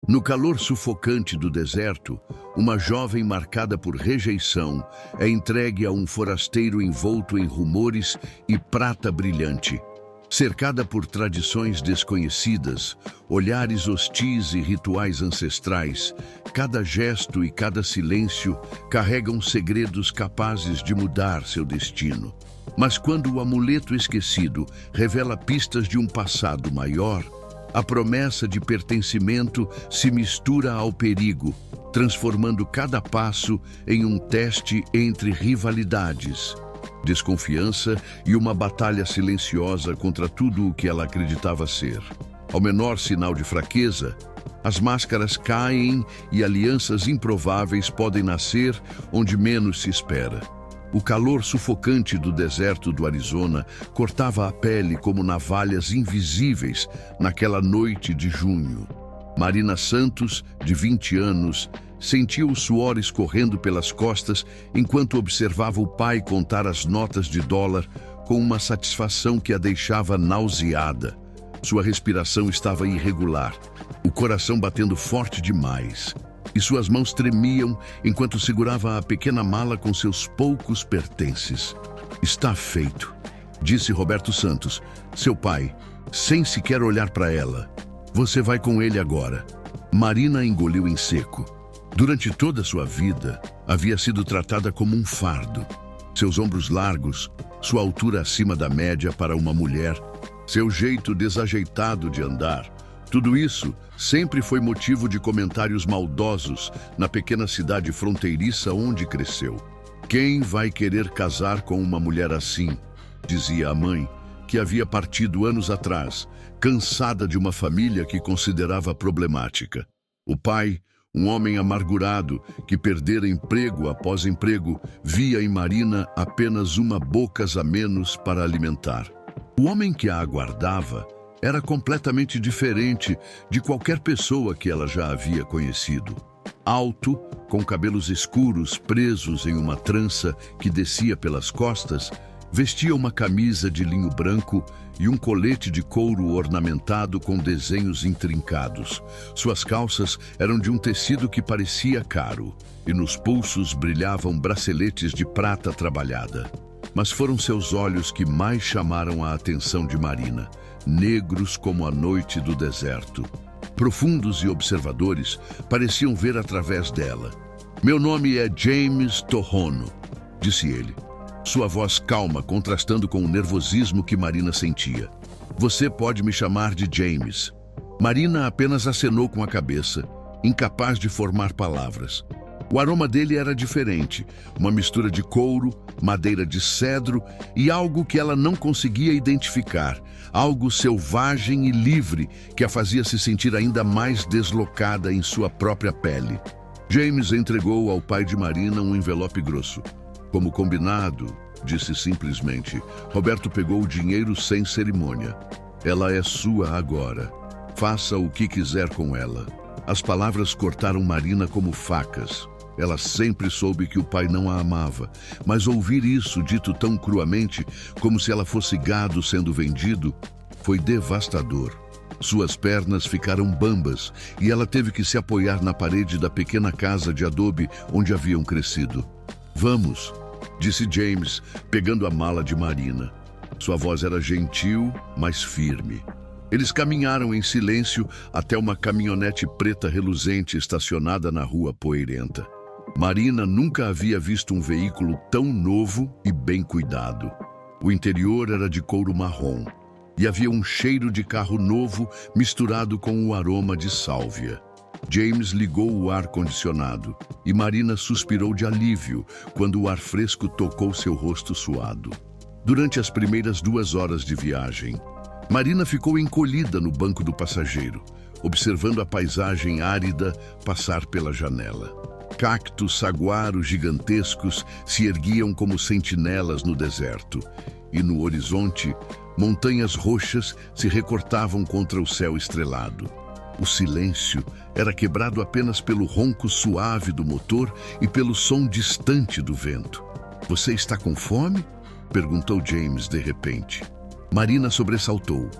No calor sufocante do deserto, uma jovem marcada por rejeição é entregue a um forasteiro envolto em rumores e prata brilhante. Cercada por tradições desconhecidas, olhares hostis e rituais ancestrais, cada gesto e cada silêncio carregam segredos capazes de mudar seu destino. Mas quando o amuleto esquecido revela pistas de um passado maior, a promessa de pertencimento se mistura ao perigo, transformando cada passo em um teste entre rivalidades, desconfiança e uma batalha silenciosa contra tudo o que ela acreditava ser. Ao menor sinal de fraqueza, as máscaras caem e alianças improváveis podem nascer onde menos se espera. O calor sufocante do deserto do Arizona cortava a pele como navalhas invisíveis naquela noite de junho. Marina Santos, de 20 anos, sentia o suor escorrendo pelas costas enquanto observava o pai contar as notas de dólar com uma satisfação que a deixava nauseada. Sua respiração estava irregular, o coração batendo forte demais. E suas mãos tremiam enquanto segurava a pequena mala com seus poucos pertences. "Está feito", disse Roberto Santos, seu pai, sem sequer olhar para ela. "Você vai com ele agora." Marina engoliu em seco. Durante toda sua vida, havia sido tratada como um fardo. Seus ombros largos, sua altura acima da média para uma mulher, seu jeito desajeitado de andar, tudo isso sempre foi motivo de comentários maldosos na pequena cidade fronteiriça onde cresceu. "Quem vai querer casar com uma mulher assim?", dizia a mãe, que havia partido anos atrás, cansada de uma família que considerava problemática. O pai, um homem amargurado que perdera emprego após emprego, via em Marina apenas uma boca a menos para alimentar. O homem que a aguardava era completamente diferente de qualquer pessoa que ela já havia conhecido. Alto, com cabelos escuros presos em uma trança que descia pelas costas, vestia uma camisa de linho branco e um colete de couro ornamentado com desenhos intrincados. Suas calças eram de um tecido que parecia caro, e nos pulsos brilhavam braceletes de prata trabalhada. Mas foram seus olhos que mais chamaram a atenção de Marina, negros como a noite do deserto. Profundos e observadores, pareciam ver através dela. "Meu nome é James Tohono", disse ele, sua voz calma contrastando com o nervosismo que Marina sentia. "Você pode me chamar de James." Marina apenas acenou com a cabeça, incapaz de formar palavras. O aroma dele era diferente, uma mistura de couro, madeira de cedro e algo que ela não conseguia identificar, algo selvagem e livre que a fazia se sentir ainda mais deslocada em sua própria pele. James entregou ao pai de Marina um envelope grosso. "Como combinado", disse simplesmente, Roberto pegou o dinheiro sem cerimônia. "Ela é sua agora. Faça o que quiser com ela." As palavras cortaram Marina como facas. Ela sempre soube que o pai não a amava, mas ouvir isso dito tão cruamente, como se ela fosse gado sendo vendido, foi devastador. Suas pernas ficaram bambas e ela teve que se apoiar na parede da pequena casa de adobe onde haviam crescido. "Vamos", disse James, pegando a mala de Marina. Sua voz era gentil, mas firme. Eles caminharam em silêncio até uma caminhonete preta reluzente estacionada na rua poeirenta. Marina nunca havia visto um veículo tão novo e bem cuidado. O interior era de couro marrom e havia um cheiro de carro novo misturado com o aroma de sálvia. James ligou o ar-condicionado e Marina suspirou de alívio quando o ar fresco tocou seu rosto suado. Durante as primeiras 2 horas de viagem, Marina ficou encolhida no banco do passageiro, observando a paisagem árida passar pela janela. Cactos saguaros gigantescos se erguiam como sentinelas no deserto, e no horizonte, montanhas roxas se recortavam contra o céu estrelado. O silêncio era quebrado apenas pelo ronco suave do motor e pelo som distante do vento. "Você está com fome?", perguntou James de repente. Marina sobressaltou.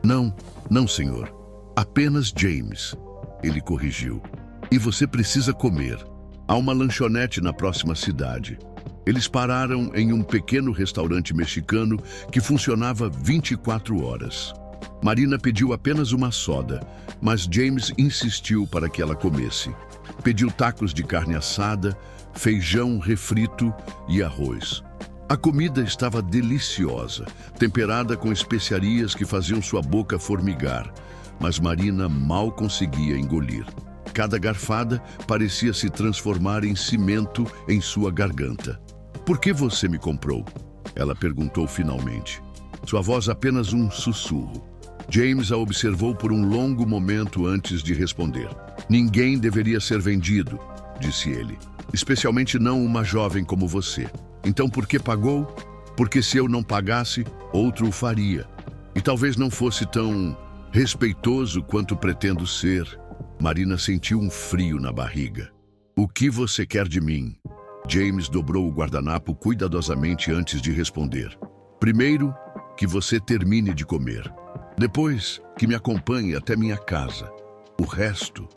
Não, senhor. Apenas James." ele corrigiu. E você precisa comer. Há uma lanchonete na próxima cidade. Eles pararam em um pequeno restaurante mexicano que funcionava 24 horas. Marina pediu apenas uma soda, mas James insistiu para que ela comesse. Pediu tacos de carne assada, feijão refrito e arroz. A comida estava deliciosa, temperada com especiarias que faziam sua boca formigar, mas Marina mal conseguia engolir. Cada garfada parecia se transformar em cimento em sua garganta. "Por que você me comprou?" ela perguntou finalmente. Sua voz apenas um sussurro. James a observou por um longo momento antes de responder. "Ninguém deveria ser vendido", disse ele. "Especialmente não uma jovem como você. Então por que pagou? Porque se eu não pagasse, outro o faria. E talvez não fosse tão respeitoso quanto pretendo ser." Marina sentiu um frio na barriga. "O que você quer de mim?" James dobrou o guardanapo cuidadosamente antes de responder. "Primeiro, que você termine de comer. Depois, que me acompanhe até minha casa. O resto...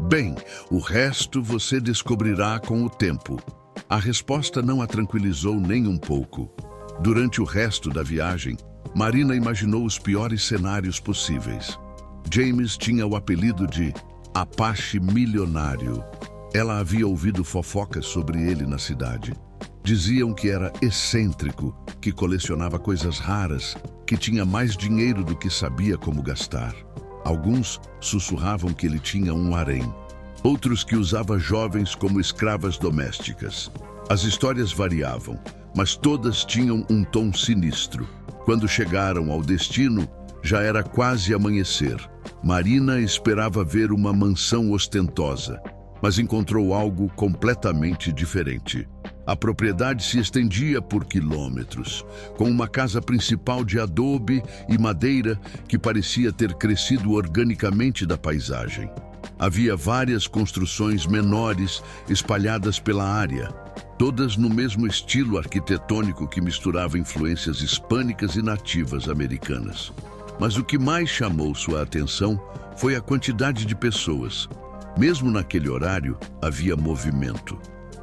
Bem, o resto você descobrirá com o tempo." A resposta não a tranquilizou nem um pouco. Durante o resto da viagem, Marina imaginou os piores cenários possíveis. James tinha o apelido de Apache Milionário. Ela havia ouvido fofocas sobre ele na cidade. Diziam que era excêntrico, que colecionava coisas raras, que tinha mais dinheiro do que sabia como gastar. Alguns sussurravam que ele tinha um harém. Outros que usava jovens como escravas domésticas. As histórias variavam, mas todas tinham um tom sinistro. Quando chegaram ao destino, já era quase amanhecer. Marina esperava ver uma mansão ostentosa, mas encontrou algo completamente diferente. A propriedade se estendia por quilômetros, com uma casa principal de adobe e madeira que parecia ter crescido organicamente da paisagem. Havia várias construções menores espalhadas pela área, todas no mesmo estilo arquitetônico que misturava influências hispânicas e nativas americanas. Mas o que mais chamou sua atenção foi a quantidade de pessoas. Mesmo naquele horário, havia movimento.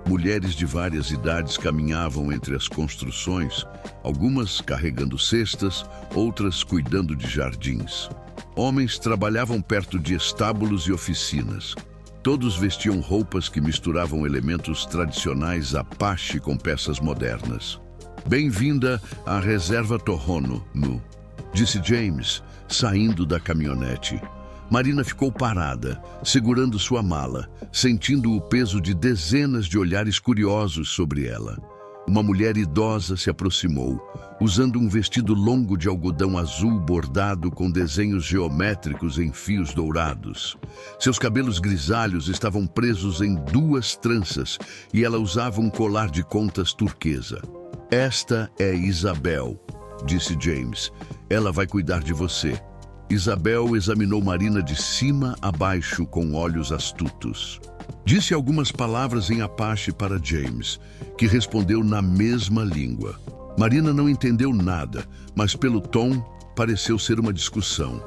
Mulheres de várias idades caminhavam entre as construções, algumas carregando cestas, outras cuidando de jardins. Homens trabalhavam perto de estábulos e oficinas. Todos vestiam roupas que misturavam elementos tradicionais Apache com peças modernas. "Bem-vinda à Reserva Tohono, Nu", disse James, saindo da caminhonete. Marina ficou parada, segurando sua mala, sentindo o peso de dezenas de olhares curiosos sobre ela. Uma mulher idosa se aproximou, usando um vestido longo de algodão azul bordado com desenhos geométricos em fios dourados. Seus cabelos grisalhos estavam presos em 2 tranças e ela usava um colar de contas turquesa. "Esta é Isabel", disse James. "Ela vai cuidar de você." Isabel examinou Marina de cima a baixo com olhos astutos. Disse algumas palavras em Apache para James, que respondeu na mesma língua. Marina não entendeu nada, mas pelo tom pareceu ser uma discussão.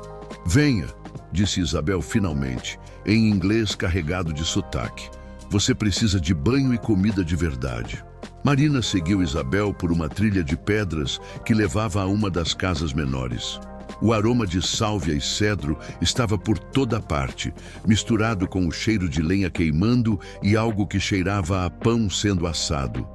"Venha", disse Isabel finalmente, em inglês carregado de sotaque. "Você precisa de banho e comida de verdade." Marina seguiu Isabel por uma trilha de pedras que levava a uma das casas menores. O aroma de sálvia e cedro estava por toda parte, misturado com o cheiro de lenha queimando e algo que cheirava a pão sendo assado.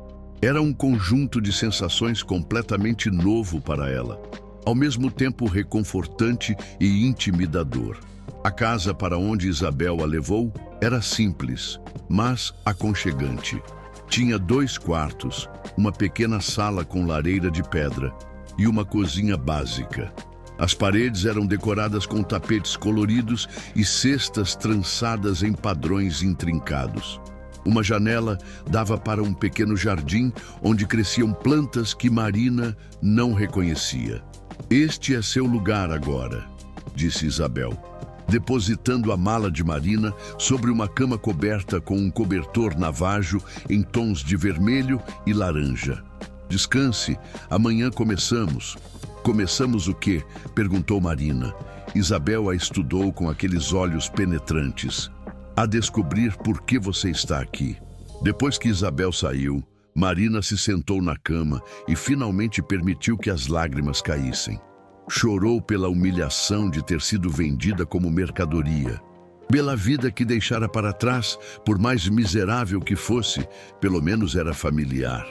Era um conjunto de sensações completamente novo para ela, ao mesmo tempo reconfortante e intimidador. A casa para onde Isabel a levou era simples, mas aconchegante. Tinha 2 quartos, uma pequena sala com lareira de pedra e uma cozinha básica. As paredes eram decoradas com tapetes coloridos e cestas trançadas em padrões intrincados. Uma janela dava para um pequeno jardim onde cresciam plantas que Marina não reconhecia. "Este é seu lugar agora", disse Isabel, depositando a mala de Marina sobre uma cama coberta com um cobertor navajo em tons de vermelho e laranja. "Descanse, amanhã começamos." "Começamos o quê?", perguntou Marina. Isabel a estudou com aqueles olhos penetrantes. A descobrir por que você está aqui. Depois que Isabel saiu, Marina se sentou na cama e finalmente permitiu que as lágrimas caíssem. Chorou pela humilhação de ter sido vendida como mercadoria. Pela vida que deixara para trás, por mais miserável que fosse, pelo menos era familiar.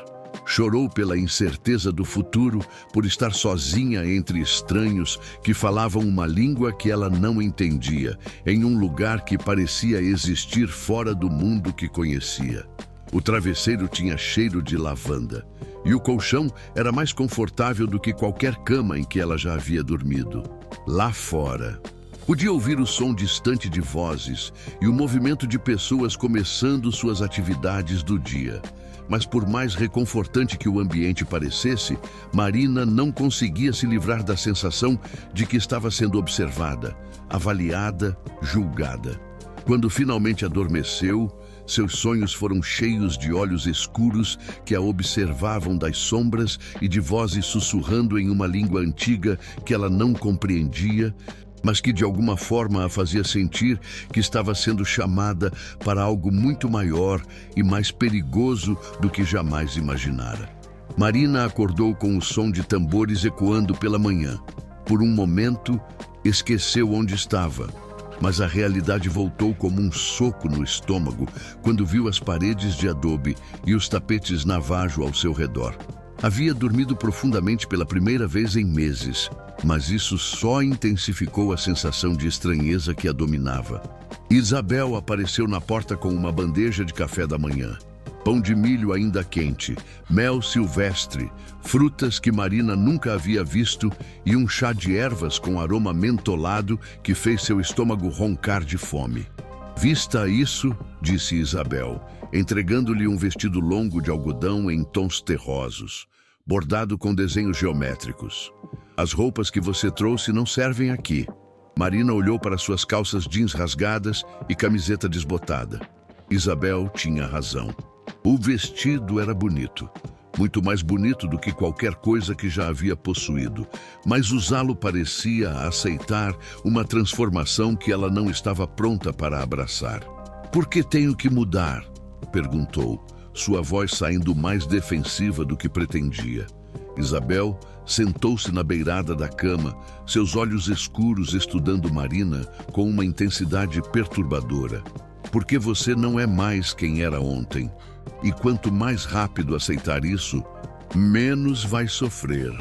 Chorou pela incerteza do futuro, por estar sozinha entre estranhos que falavam uma língua que ela não entendia, em um lugar que parecia existir fora do mundo que conhecia. O travesseiro tinha cheiro de lavanda, e o colchão era mais confortável do que qualquer cama em que ela já havia dormido. Lá fora, podia ouvir o som distante de vozes e o movimento de pessoas começando suas atividades do dia. Mas por mais reconfortante que o ambiente parecesse, Marina não conseguia se livrar da sensação de que estava sendo observada, avaliada, julgada. Quando finalmente adormeceu, seus sonhos foram cheios de olhos escuros que a observavam das sombras e de vozes sussurrando em uma língua antiga que ela não compreendia, mas que de alguma forma a fazia sentir que estava sendo chamada para algo muito maior e mais perigoso do que jamais imaginara. Marina acordou com o som de tambores ecoando pela manhã. Por um momento, esqueceu onde estava, mas a realidade voltou como um soco no estômago quando viu as paredes de adobe e os tapetes navajo ao seu redor. Havia dormido profundamente pela primeira vez em meses, mas isso só intensificou a sensação de estranheza que a dominava. Isabel apareceu na porta com uma bandeja de café da manhã. Pão de milho ainda quente, mel silvestre, frutas que Marina nunca havia visto e um chá de ervas com aroma mentolado que fez seu estômago roncar de fome. "Vista isso", disse Isabel, entregando-lhe um vestido longo de algodão em tons terrosos, bordado com desenhos geométricos. "As roupas que você trouxe não servem aqui." Marina olhou para suas calças jeans rasgadas e camiseta desbotada. Isabel tinha razão. O vestido era bonito, muito mais bonito do que qualquer coisa que já havia possuído, mas usá-lo parecia aceitar uma transformação que ela não estava pronta para abraçar. "Por que tenho que mudar?", perguntou, sua voz saindo mais defensiva do que pretendia. Isabel sentou-se na beirada da cama, seus olhos escuros estudando Marina com uma intensidade perturbadora. "Porque você não é mais quem era ontem. E quanto mais rápido aceitar isso, menos vai sofrer."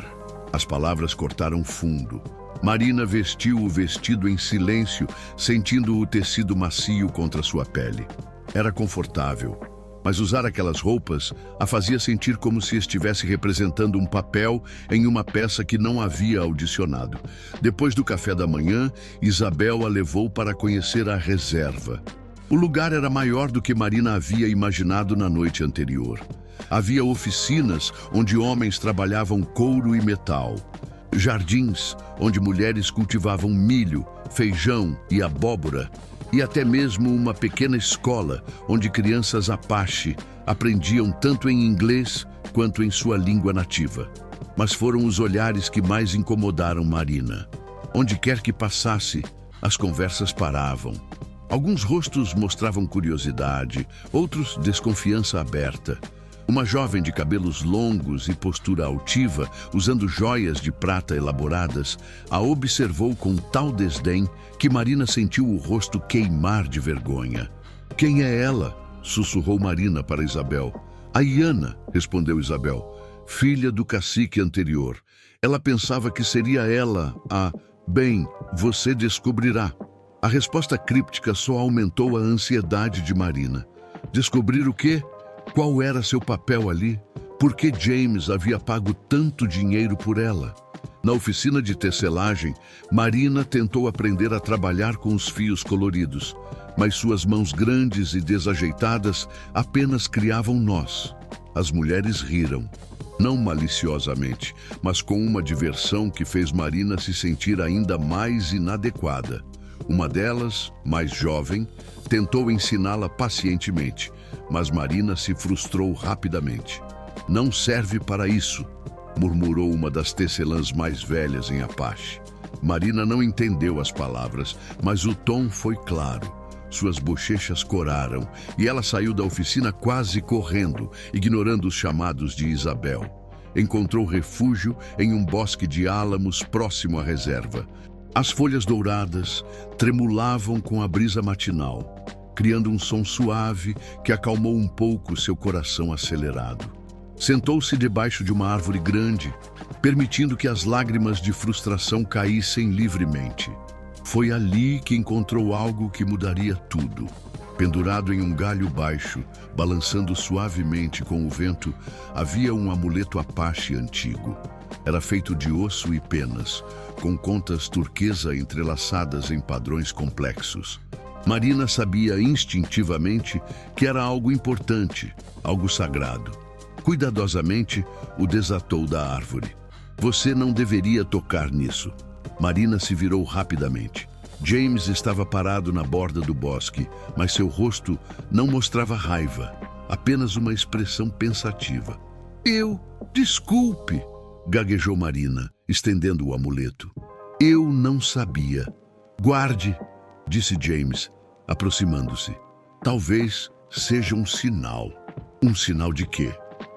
As palavras cortaram fundo. Marina vestiu o vestido em silêncio, sentindo o tecido macio contra sua pele. Era confortável, mas usar aquelas roupas a fazia sentir como se estivesse representando um papel em uma peça que não havia audicionado. Depois do café da manhã, Isabel a levou para conhecer a reserva. O lugar era maior do que Marina havia imaginado na noite anterior. Havia oficinas onde homens trabalhavam couro e metal, jardins onde mulheres cultivavam milho, feijão e abóbora, e até mesmo uma pequena escola onde crianças Apache aprendiam tanto em inglês quanto em sua língua nativa. Mas foram os olhares que mais incomodaram Marina. Onde quer que passasse, as conversas paravam. Alguns rostos mostravam curiosidade, outros desconfiança aberta. Uma jovem de cabelos longos e postura altiva, usando joias de prata elaboradas, a observou com tal desdém que Marina sentiu o rosto queimar de vergonha. "Quem é ela?", sussurrou Marina para Isabel. "A Iana", respondeu Isabel, "filha do cacique anterior. Ela pensava que seria ela a... Bem, você descobrirá." A resposta críptica só aumentou a ansiedade de Marina. Descobrir o quê? Qual era seu papel ali? Por que James havia pago tanto dinheiro por ela? Na oficina de tecelagem, Marina tentou aprender a trabalhar com os fios coloridos, mas suas mãos grandes e desajeitadas apenas criavam nós. As mulheres riram, não maliciosamente, mas com uma diversão que fez Marina se sentir ainda mais inadequada. Uma delas, mais jovem, tentou ensiná-la pacientemente, mas Marina se frustrou rapidamente. "Não serve para isso", murmurou uma das tecelãs mais velhas em Apache. Marina não entendeu as palavras, mas o tom foi claro. Suas bochechas coraram e ela saiu da oficina quase correndo, ignorando os chamados de Isabel. Encontrou refúgio em um bosque de álamos próximo à reserva. As folhas douradas tremulavam com a brisa matinal, criando um som suave que acalmou um pouco seu coração acelerado. Sentou-se debaixo de uma árvore grande, permitindo que as lágrimas de frustração caíssem livremente. Foi ali que encontrou algo que mudaria tudo. Pendurado em um galho baixo, balançando suavemente com o vento, havia um amuleto Apache antigo. Era feito de osso e penas, com contas turquesa entrelaçadas em padrões complexos. Marina sabia instintivamente que era algo importante, algo sagrado. Cuidadosamente, o desatou da árvore. Você não deveria tocar nisso. Marina se virou rapidamente. James estava parado na borda do bosque, mas seu rosto não mostrava raiva, apenas uma expressão pensativa. Desculpe, gaguejou Marina, estendendo o amuleto. Eu não sabia. Guarde, disse James, aproximando-se. Talvez seja um sinal. Um sinal de quê?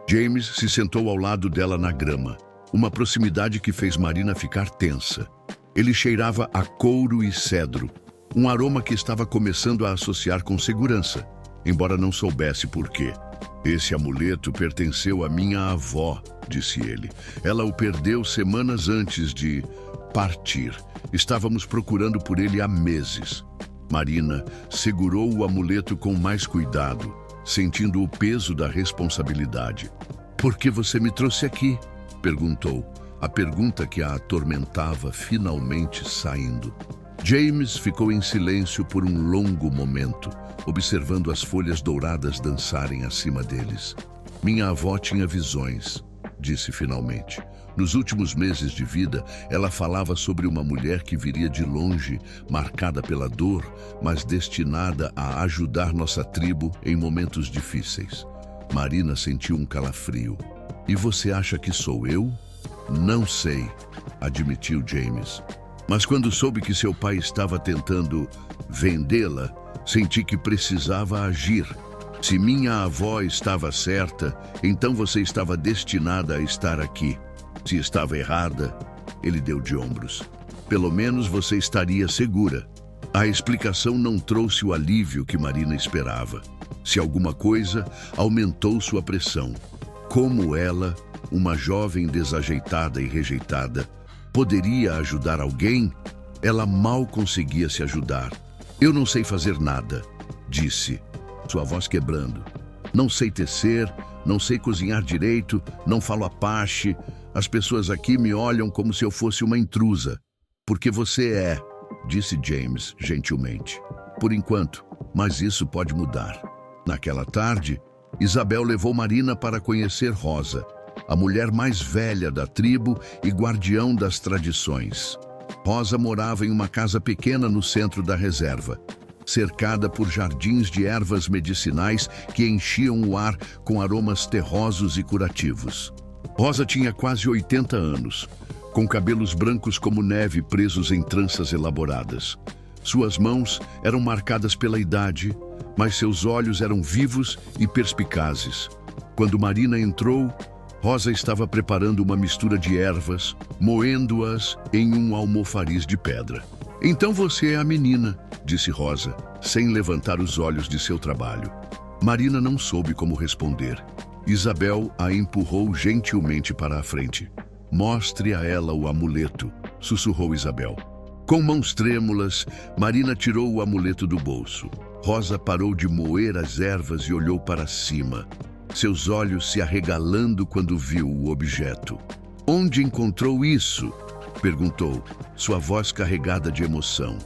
James se sentou ao lado dela na grama, uma proximidade que fez Marina ficar tensa. Ele cheirava a couro e cedro, um aroma que estava começando a associar com segurança, embora não soubesse por quê. Esse amuleto pertenceu à minha avó, disse ele. Ela o perdeu semanas antes de partir. Estávamos procurando por ele há meses. Marina segurou o amuleto com mais cuidado, sentindo o peso da responsabilidade. Por que você me trouxe aqui? Perguntou. A pergunta que a atormentava finalmente saindo. James ficou em silêncio por um longo momento, observando as folhas douradas dançarem acima deles. Minha avó tinha visões, disse finalmente. Nos últimos meses de vida, ela falava sobre uma mulher que viria de longe, marcada pela dor, mas destinada a ajudar nossa tribo em momentos difíceis. Marina sentiu um calafrio. E você acha que sou eu? Não sei, admitiu James. Mas quando soube que seu pai estava tentando vendê-la, senti que precisava agir. Se minha avó estava certa, então você estava destinada a estar aqui. Se estava errada, ele deu de ombros. Pelo menos você estaria segura. A explicação não trouxe o alívio que Marina esperava. Se alguma coisa, aumentou sua pressão. Como ela, uma jovem desajeitada e rejeitada, poderia ajudar alguém? Ela mal conseguia se ajudar. Eu não sei fazer nada, disse, sua voz quebrando. Não sei tecer, não sei cozinhar direito, não falo Apache. As pessoas aqui me olham como se eu fosse uma intrusa. Porque você é, disse James gentilmente. Por enquanto, mas isso pode mudar. Naquela tarde, Isabel levou Marina para conhecer Rosa, a mulher mais velha da tribo e guardião das tradições. Rosa morava em uma casa pequena no centro da reserva, cercada por jardins de ervas medicinais que enchiam o ar com aromas terrosos e curativos. Rosa tinha quase 80 anos, com cabelos brancos como neve presos em tranças elaboradas. Suas mãos eram marcadas pela idade, mas seus olhos eram vivos e perspicazes. Quando Marina entrou, Rosa estava preparando uma mistura de ervas, moendo-as em um almofariz de pedra. Então você é a menina, disse Rosa, sem levantar os olhos de seu trabalho. Marina não soube como responder. Isabel a empurrou gentilmente para a frente. Mostre a ela o amuleto, sussurrou Isabel. Com mãos trêmulas, Marina tirou o amuleto do bolso. Rosa parou de moer as ervas e olhou para cima, seus olhos se arregalando quando viu o objeto. Onde encontrou isso? Perguntou, sua voz carregada de emoção.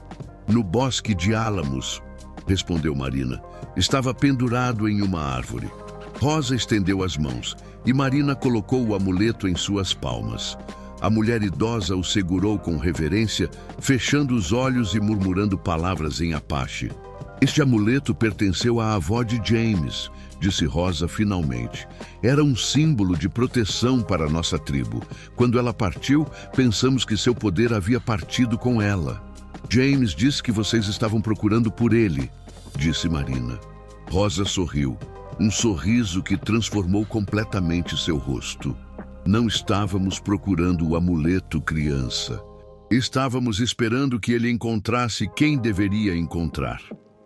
No bosque de álamos, respondeu Marina. Estava pendurado em uma árvore. Rosa estendeu as mãos e Marina colocou o amuleto em suas palmas. A mulher idosa o segurou com reverência, fechando os olhos e murmurando palavras em Apache. Este amuleto pertenceu à avó de James, disse Rosa finalmente. Era um símbolo de proteção para nossa tribo. Quando ela partiu, pensamos que seu poder havia partido com ela. James disse que vocês estavam procurando por ele, disse Marina. Rosa sorriu, um sorriso que transformou completamente seu rosto. Não estávamos procurando o amuleto, criança. Estávamos esperando que ele encontrasse quem deveria encontrar.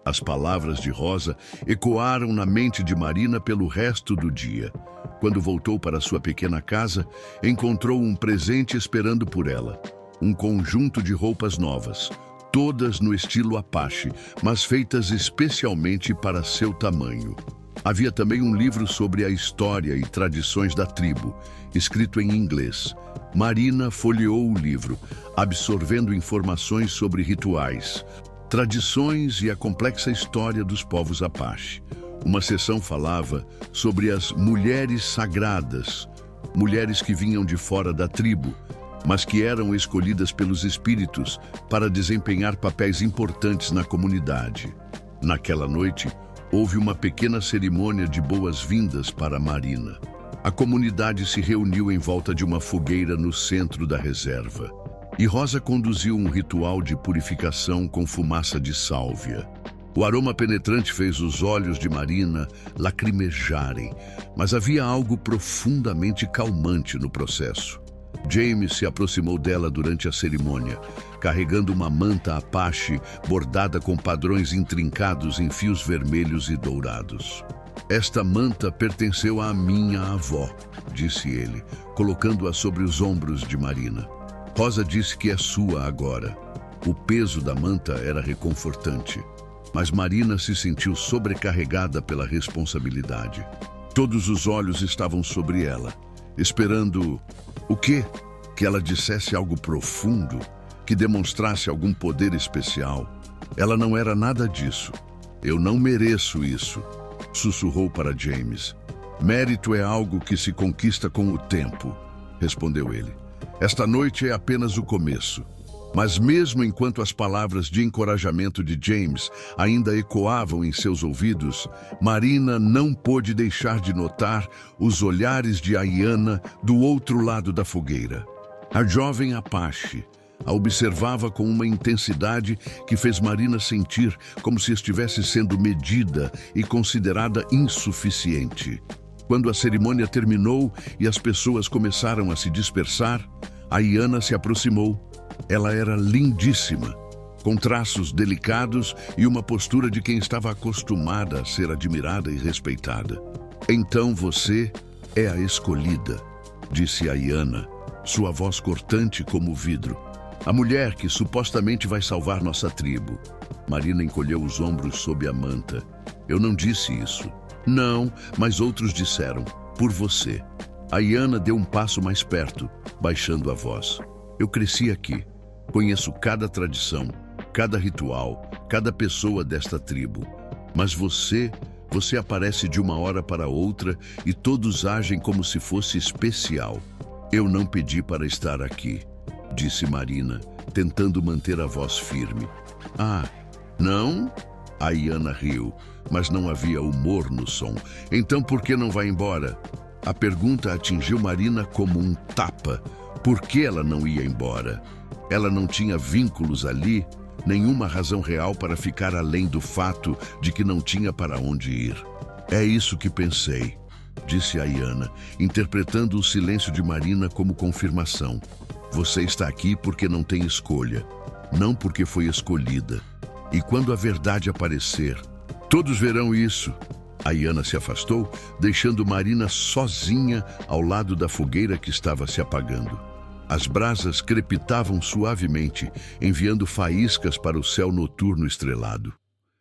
As palavras de Rosa ecoaram na mente de Marina pelo resto do dia. Quando voltou para sua pequena casa, encontrou um presente esperando por ela. Um conjunto de roupas novas, todas no estilo Apache, mas feitas especialmente para seu tamanho. Havia também um livro sobre a história e tradições da tribo, escrito em inglês. Marina folheou o livro, absorvendo informações sobre rituais, tradições e a complexa história dos povos Apache. Uma seção falava sobre as mulheres sagradas, mulheres que vinham de fora da tribo, mas que eram escolhidas pelos espíritos para desempenhar papéis importantes na comunidade. Naquela noite, houve uma pequena cerimônia de boas-vindas para Marina. A comunidade se reuniu em volta de uma fogueira no centro da reserva. E Rosa conduziu um ritual de purificação com fumaça de sálvia. O aroma penetrante fez os olhos de Marina lacrimejarem, mas havia algo profundamente calmante no processo. James se aproximou dela durante a cerimônia, carregando uma manta Apache bordada com padrões intrincados em fios vermelhos e dourados. Esta manta pertenceu à minha avó, disse ele, colocando-a sobre os ombros de Marina. Rosa disse que é sua agora. O peso da manta era reconfortante, mas Marina se sentiu sobrecarregada pela responsabilidade. Todos os olhos estavam sobre ela, esperando o quê? Que ela dissesse algo profundo, que demonstrasse algum poder especial. Ela não era nada disso. Eu não mereço isso, sussurrou para James. Mérito é algo que se conquista com o tempo, respondeu ele. Esta noite é apenas o começo. Mas mesmo enquanto as palavras de encorajamento de James ainda ecoavam em seus ouvidos, Marina não pôde deixar de notar os olhares de Ayana do outro lado da fogueira. A jovem Apache a observava com uma intensidade que fez Marina sentir como se estivesse sendo medida e considerada insuficiente. Quando a cerimônia terminou e as pessoas começaram a se dispersar, Ayana se aproximou. Ela era lindíssima, com traços delicados e uma postura de quem estava acostumada a ser admirada e respeitada. Então você é a escolhida, disse Ayana, sua voz cortante como vidro. A mulher que supostamente vai salvar nossa tribo. Marina encolheu os ombros sob a manta. Eu não disse isso. Não, mas outros disseram, por você. Ayana deu um passo mais perto, baixando a voz. Eu cresci aqui. Conheço cada tradição, cada ritual, cada pessoa desta tribo. Mas você aparece de uma hora para outra e todos agem como se fosse especial. Eu não pedi para estar aqui, disse Marina, tentando manter a voz firme. Ah, não? Ayana riu, mas não havia humor no som. Então por que não vai embora? A pergunta atingiu Marina como um tapa. Por que ela não ia embora? Ela não tinha vínculos ali, nenhuma razão real para ficar além do fato de que não tinha para onde ir. É isso que pensei, disse Ayana, interpretando o silêncio de Marina como confirmação. Você está aqui porque não tem escolha, não porque foi escolhida. E quando a verdade aparecer, todos verão isso. Ayana se afastou, deixando Marina sozinha ao lado da fogueira que estava se apagando. As brasas crepitavam suavemente, enviando faíscas para o céu noturno estrelado.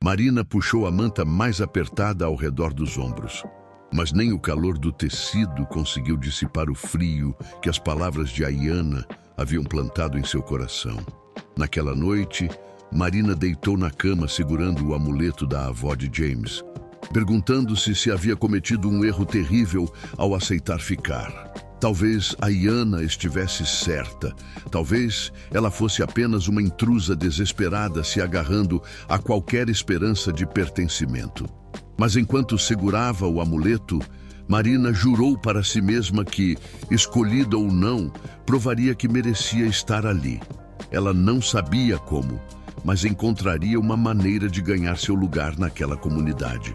Marina puxou a manta mais apertada ao redor dos ombros. Mas nem o calor do tecido conseguiu dissipar o frio que as palavras de Ayana haviam plantado em seu coração. Naquela noite, Marina deitou na cama segurando o amuleto da avó de James, perguntando-se se havia cometido um erro terrível ao aceitar ficar. Talvez a Iana estivesse certa. Talvez ela fosse apenas uma intrusa desesperada se agarrando a qualquer esperança de pertencimento. Mas enquanto segurava o amuleto, Marina jurou para si mesma que, escolhida ou não, provaria que merecia estar ali. Ela não sabia como, mas encontraria uma maneira de ganhar seu lugar naquela comunidade.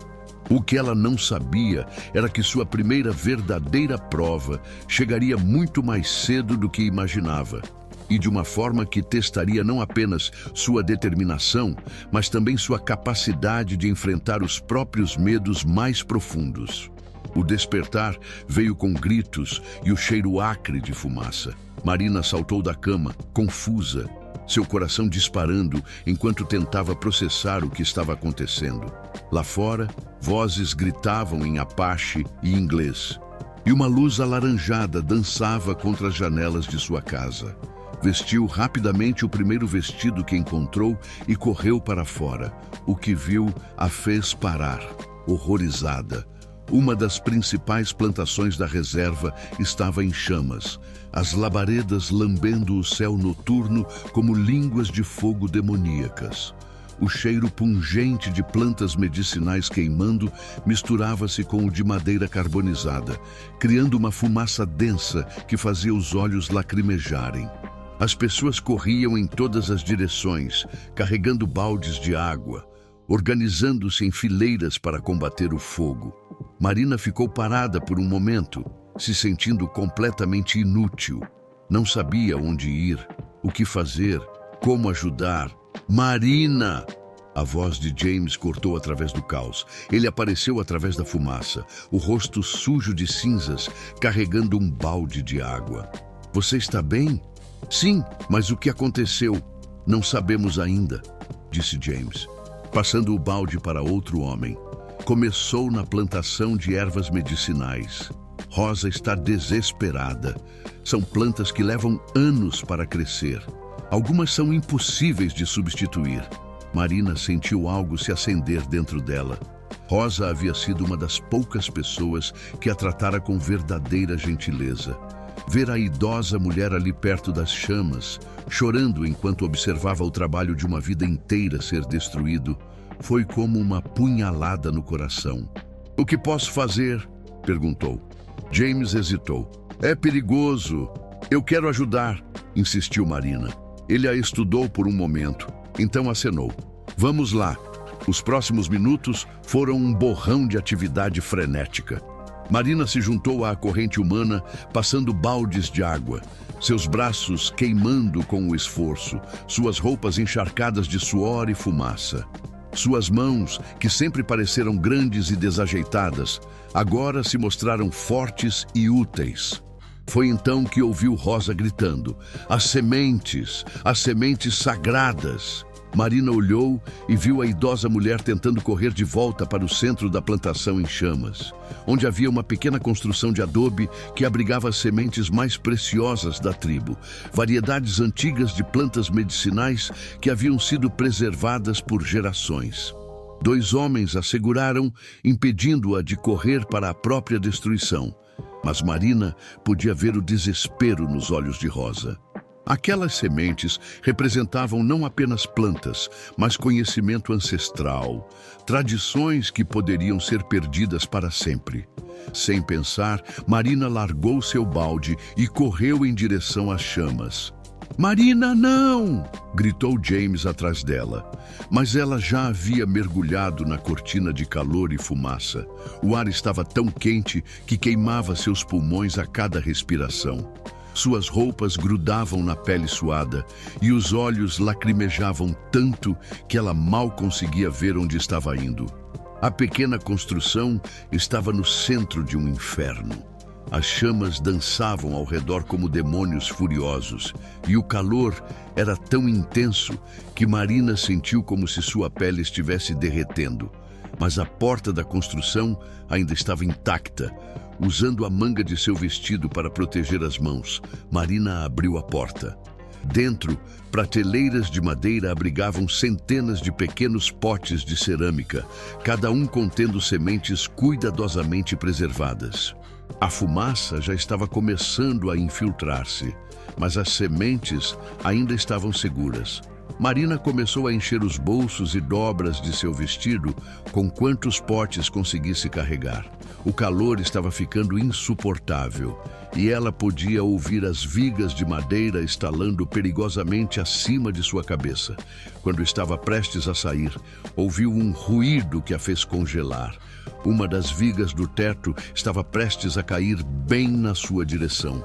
O que ela não sabia era que sua primeira verdadeira prova chegaria muito mais cedo do que imaginava, e de uma forma que testaria não apenas sua determinação, mas também sua capacidade de enfrentar os próprios medos mais profundos. O despertar veio com gritos e o cheiro acre de fumaça. Marina saltou da cama, confusa, seu coração disparando enquanto tentava processar o que estava acontecendo. Lá fora, vozes gritavam em apache e inglês, e uma luz alaranjada dançava contra as janelas de sua casa. Vestiu rapidamente o primeiro vestido que encontrou e correu para fora. O que viu a fez parar, horrorizada. Uma das principais plantações da reserva estava em chamas, as labaredas lambendo o céu noturno como línguas de fogo demoníacas. O cheiro pungente de plantas medicinais queimando misturava-se com o de madeira carbonizada, criando uma fumaça densa que fazia os olhos lacrimejarem. As pessoas corriam em todas as direções, carregando baldes de água, organizando-se em fileiras para combater o fogo. Marina ficou parada por um momento, se sentindo completamente inútil. Não sabia onde ir, o que fazer, como ajudar. Marina! A voz de James cortou através do caos. Ele apareceu através da fumaça, o rosto sujo de cinzas, carregando um balde de água. Você está bem? Sim, mas o que aconteceu? Não sabemos ainda, disse James, passando o balde para outro homem. Começou na plantação de ervas medicinais. Rosa está desesperada. São plantas que levam anos para crescer. Algumas são impossíveis de substituir. Marina sentiu algo se acender dentro dela. Rosa havia sido uma das poucas pessoas que a tratara com verdadeira gentileza. Ver a idosa mulher ali perto das chamas, chorando enquanto observava o trabalho de uma vida inteira ser destruído, foi como uma punhalada no coração. O que posso fazer? Perguntou. James hesitou. É perigoso. Eu quero ajudar, insistiu Marina. Ele a estudou por um momento, então acenou. Vamos lá. Os próximos minutos foram um borrão de atividade frenética. Marina se juntou à corrente humana, passando baldes de água, seus braços queimando com o esforço, suas roupas encharcadas de suor e fumaça. Suas mãos, que sempre pareceram grandes e desajeitadas, agora se mostraram fortes e úteis. Foi então que ouviu Rosa gritando: as sementes sagradas! Marina olhou e viu a idosa mulher tentando correr de volta para o centro da plantação em chamas, onde havia uma pequena construção de adobe que abrigava as sementes mais preciosas da tribo, variedades antigas de plantas medicinais que haviam sido preservadas por gerações. 2 homens a seguraram, impedindo-a de correr para a própria destruição, mas Marina podia ver o desespero nos olhos de Rosa. Aquelas sementes representavam não apenas plantas, mas conhecimento ancestral, tradições que poderiam ser perdidas para sempre. Sem pensar, Marina largou seu balde e correu em direção às chamas. Marina, não! Gritou James atrás dela. Mas ela já havia mergulhado na cortina de calor e fumaça. O ar estava tão quente que queimava seus pulmões a cada respiração. Suas roupas grudavam na pele suada e os olhos lacrimejavam tanto que ela mal conseguia ver onde estava indo. A pequena construção estava no centro de um inferno. As chamas dançavam ao redor como demônios furiosos e o calor era tão intenso que Marina sentiu como se sua pele estivesse derretendo. Mas a porta da construção ainda estava intacta. Usando a manga de seu vestido para proteger as mãos, Marina abriu a porta. Dentro, prateleiras de madeira abrigavam centenas de pequenos potes de cerâmica, cada um contendo sementes cuidadosamente preservadas. A fumaça já estava começando a infiltrar-se, mas as sementes ainda estavam seguras. Marina começou a encher os bolsos e dobras de seu vestido com quantos potes conseguisse carregar. O calor estava ficando insuportável e ela podia ouvir as vigas de madeira estalando perigosamente acima de sua cabeça. Quando estava prestes a sair, ouviu um ruído que a fez congelar. Uma das vigas do teto estava prestes a cair bem na sua direção.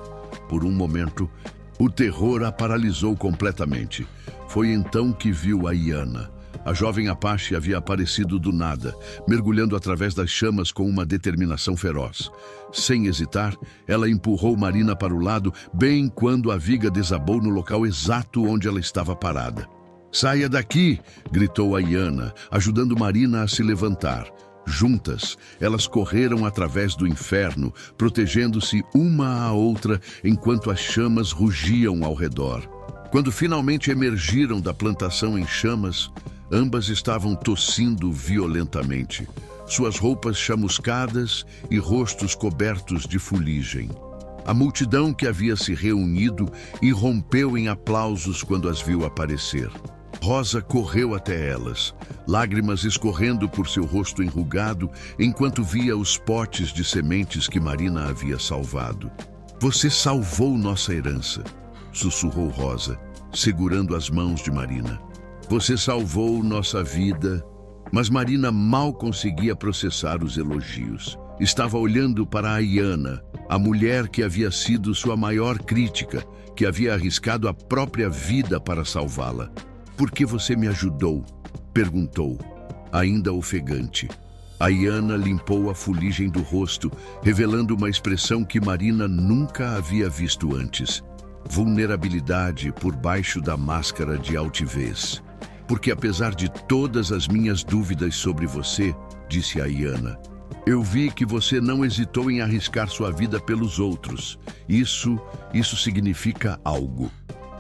Por um momento, o terror a paralisou completamente. Foi então que viu a Iana. A jovem Apache havia aparecido do nada, mergulhando através das chamas com uma determinação feroz. Sem hesitar, ela empurrou Marina para o lado, bem quando a viga desabou no local exato onde ela estava parada. "Saia daqui!" gritou a Iana, ajudando Marina a se levantar. Juntas, elas correram através do inferno, protegendo-se uma à outra enquanto as chamas rugiam ao redor. Quando finalmente emergiram da plantação em chamas, ambas estavam tossindo violentamente, suas roupas chamuscadas e rostos cobertos de fuligem. A multidão que havia se reunido irrompeu em aplausos quando as viu aparecer. Rosa correu até elas, lágrimas escorrendo por seu rosto enrugado, enquanto via os potes de sementes que Marina havia salvado. "Você salvou nossa herança", sussurrou Rosa, segurando as mãos de Marina. "Você salvou nossa vida." Mas Marina mal conseguia processar os elogios. Estava olhando para a Iana, a mulher que havia sido sua maior crítica, que havia arriscado a própria vida para salvá-la. "Por que você me ajudou?" perguntou, ainda ofegante. A Iana limpou a fuligem do rosto, revelando uma expressão que Marina nunca havia visto antes. Vulnerabilidade por baixo da máscara de altivez. "Porque apesar de todas as minhas dúvidas sobre você", disse a Iana, "eu vi que você não hesitou em arriscar sua vida pelos outros. Isso significa algo."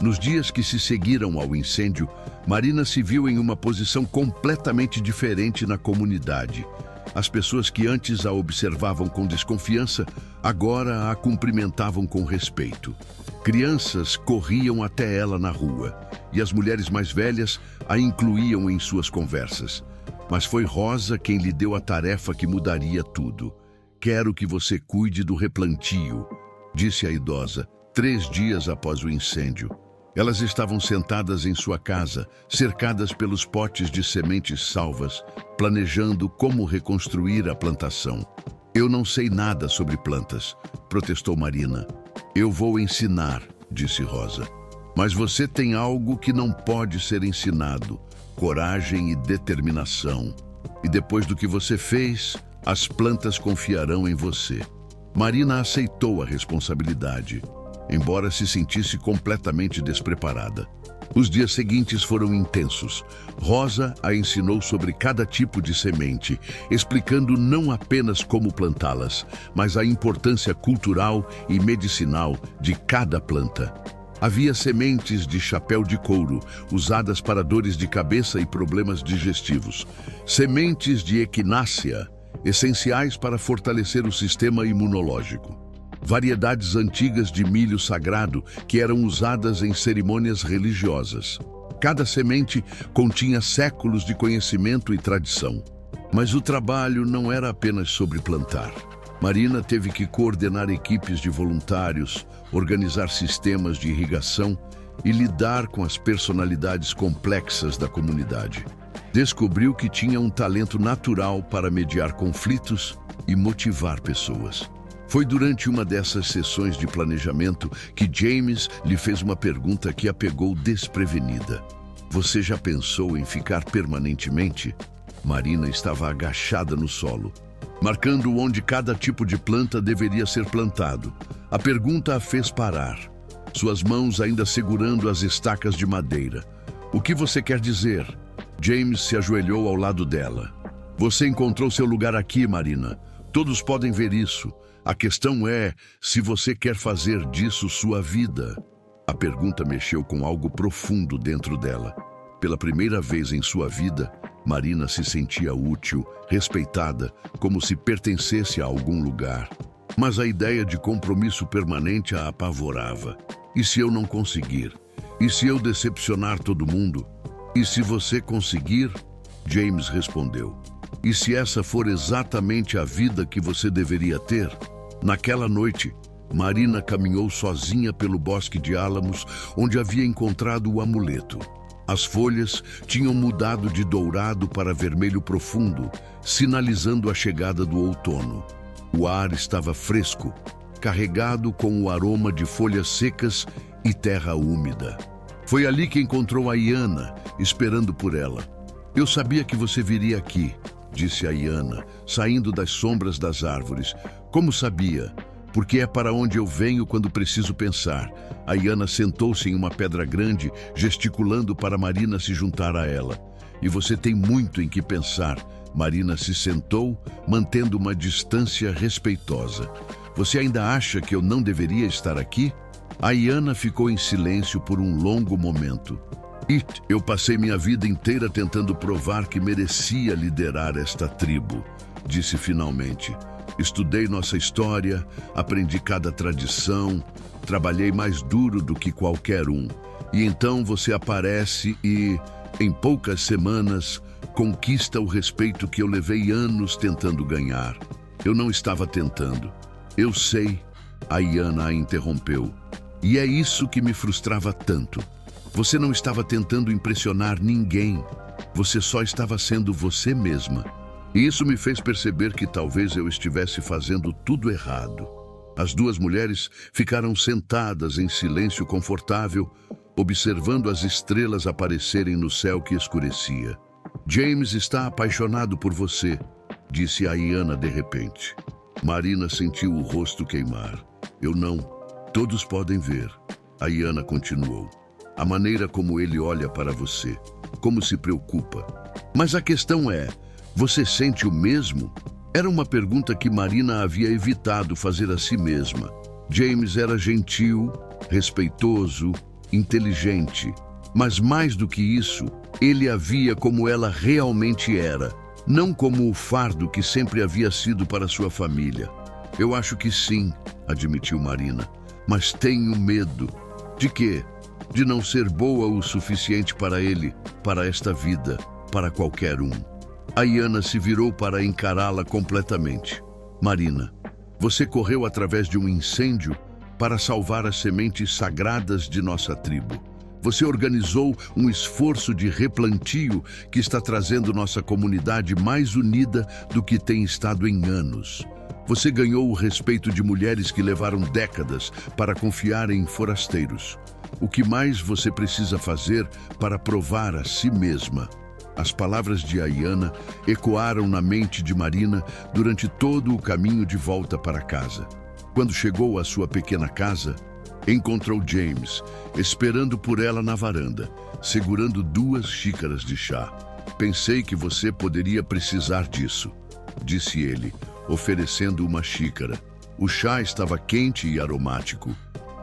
Nos dias que se seguiram ao incêndio, Marina se viu em uma posição completamente diferente na comunidade. As pessoas que antes a observavam com desconfiança, agora a cumprimentavam com respeito. Crianças corriam até ela na rua, e as mulheres mais velhas a incluíam em suas conversas. Mas foi Rosa quem lhe deu a tarefa que mudaria tudo. "Quero que você cuide do replantio", disse a idosa, 3 dias após o incêndio. Elas estavam sentadas em sua casa, cercadas pelos potes de sementes salvas, planejando como reconstruir a plantação. "Eu não sei nada sobre plantas", protestou Marina. "Eu vou ensinar", disse Rosa. "Mas você tem algo que não pode ser ensinado: coragem e determinação. E depois do que você fez, as plantas confiarão em você." Marina aceitou a responsabilidade, embora se sentisse completamente despreparada. Os dias seguintes foram intensos. Rosa a ensinou sobre cada tipo de semente, explicando não apenas como plantá-las, mas a importância cultural e medicinal de cada planta. Havia sementes de chapéu de couro, usadas para dores de cabeça e problemas digestivos. Sementes de equinácea, essenciais para fortalecer o sistema imunológico. Variedades antigas de milho sagrado que eram usadas em cerimônias religiosas. Cada semente continha séculos de conhecimento e tradição. Mas o trabalho não era apenas sobre plantar. Marina teve que coordenar equipes de voluntários, organizar sistemas de irrigação e lidar com as personalidades complexas da comunidade. Descobriu que tinha um talento natural para mediar conflitos e motivar pessoas. Foi durante uma dessas sessões de planejamento que James lhe fez uma pergunta que a pegou desprevenida. "Você já pensou em ficar permanentemente?" Marina estava agachada no solo, marcando onde cada tipo de planta deveria ser plantado. A pergunta a fez parar, suas mãos ainda segurando as estacas de madeira. "O que você quer dizer?" James se ajoelhou ao lado dela. "Você encontrou seu lugar aqui, Marina. Todos podem ver isso. A questão é se você quer fazer disso sua vida." A pergunta mexeu com algo profundo dentro dela. Pela primeira vez em sua vida, Marina se sentia útil, respeitada, como se pertencesse a algum lugar. Mas a ideia de compromisso permanente a apavorava. E se eu não conseguir? E se eu decepcionar todo mundo? E se você conseguir? James respondeu. E se essa for exatamente a vida que você deveria ter? Naquela noite, Marina caminhou sozinha pelo bosque de álamos, onde havia encontrado o amuleto. As folhas tinham mudado de dourado para vermelho profundo, sinalizando a chegada do outono. O ar estava fresco, carregado com o aroma de folhas secas e terra úmida. Foi ali que encontrou a Iana, esperando por ela. Eu sabia que você viria aqui, disse a Iana, saindo das sombras das árvores. Como sabia? Porque é para onde eu venho quando preciso pensar. A Iana sentou-se em uma pedra grande, gesticulando para Marina se juntar a ela. E você tem muito em que pensar. Marina se sentou, mantendo uma distância respeitosa. Você ainda acha que eu não deveria estar aqui? A Iana ficou em silêncio por um longo momento. Eu passei minha vida inteira tentando provar que merecia liderar esta tribo, disse finalmente. Estudei nossa história, aprendi cada tradição, trabalhei mais duro do que qualquer um. E então você aparece e, em poucas semanas, conquista o respeito que eu levei anos tentando ganhar. Eu não estava tentando. Eu sei, a Iana a interrompeu. E é isso que me frustrava tanto. Você não estava tentando impressionar ninguém. Você só estava sendo você mesma. E isso me fez perceber que talvez eu estivesse fazendo tudo errado. As duas mulheres ficaram sentadas em silêncio confortável, observando as estrelas aparecerem no céu que escurecia. James está apaixonado por você, disse a Iana de repente. Marina sentiu o rosto queimar. Eu não. Todos podem ver. A Iana continuou. A maneira como ele olha para você, como se preocupa. Mas a questão é, você sente o mesmo? Era uma pergunta que Marina havia evitado fazer a si mesma. James era gentil, respeitoso, inteligente. Mas mais do que isso, ele a via como ela realmente era, não como o fardo que sempre havia sido para sua família. Eu acho que sim, admitiu Marina, mas tenho medo. De quê? De não ser boa o suficiente para ele, para esta vida, para qualquer um. A Iana se virou para encará-la completamente. Marina, você correu através de um incêndio para salvar as sementes sagradas de nossa tribo. Você organizou um esforço de replantio que está trazendo nossa comunidade mais unida do que tem estado em anos. Você ganhou o respeito de mulheres que levaram décadas para confiar em forasteiros. O que mais você precisa fazer para provar a si mesma? As palavras de Iana ecoaram na mente de Marina durante todo o caminho de volta para casa. Quando chegou à sua pequena casa, encontrou James, esperando por ela na varanda, segurando 2 xícaras de chá. Pensei que você poderia precisar disso, disse ele, oferecendo uma xícara. O chá estava quente e aromático,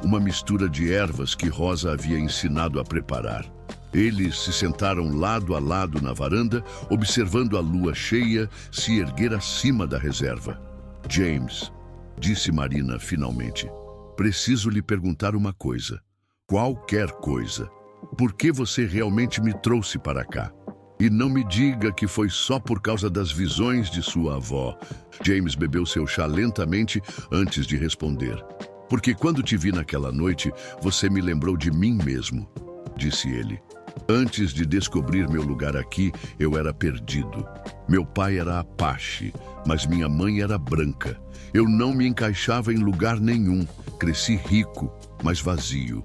uma mistura de ervas que Rosa havia ensinado a preparar. Eles se sentaram lado a lado na varanda, observando a lua cheia se erguer acima da reserva. James, disse Marina finalmente, preciso lhe perguntar uma coisa. Qualquer coisa. Por que você realmente me trouxe para cá? E não me diga que foi só por causa das visões de sua avó. James bebeu seu chá lentamente antes de responder. Porque quando te vi naquela noite, você me lembrou de mim mesmo, disse ele. Antes de descobrir meu lugar aqui, eu era perdido. Meu pai era Apache, mas minha mãe era branca. Eu não me encaixava em lugar nenhum. Cresci rico, mas vazio.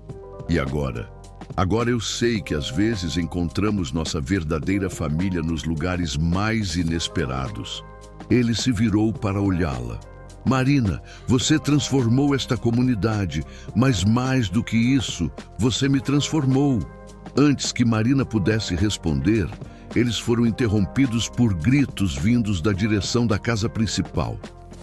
E agora? Agora eu sei que às vezes encontramos nossa verdadeira família nos lugares mais inesperados. Ele se virou para olhá-la. Marina, você transformou esta comunidade, mas mais do que isso, você me transformou. Antes que Marina pudesse responder, eles foram interrompidos por gritos vindos da direção da casa principal.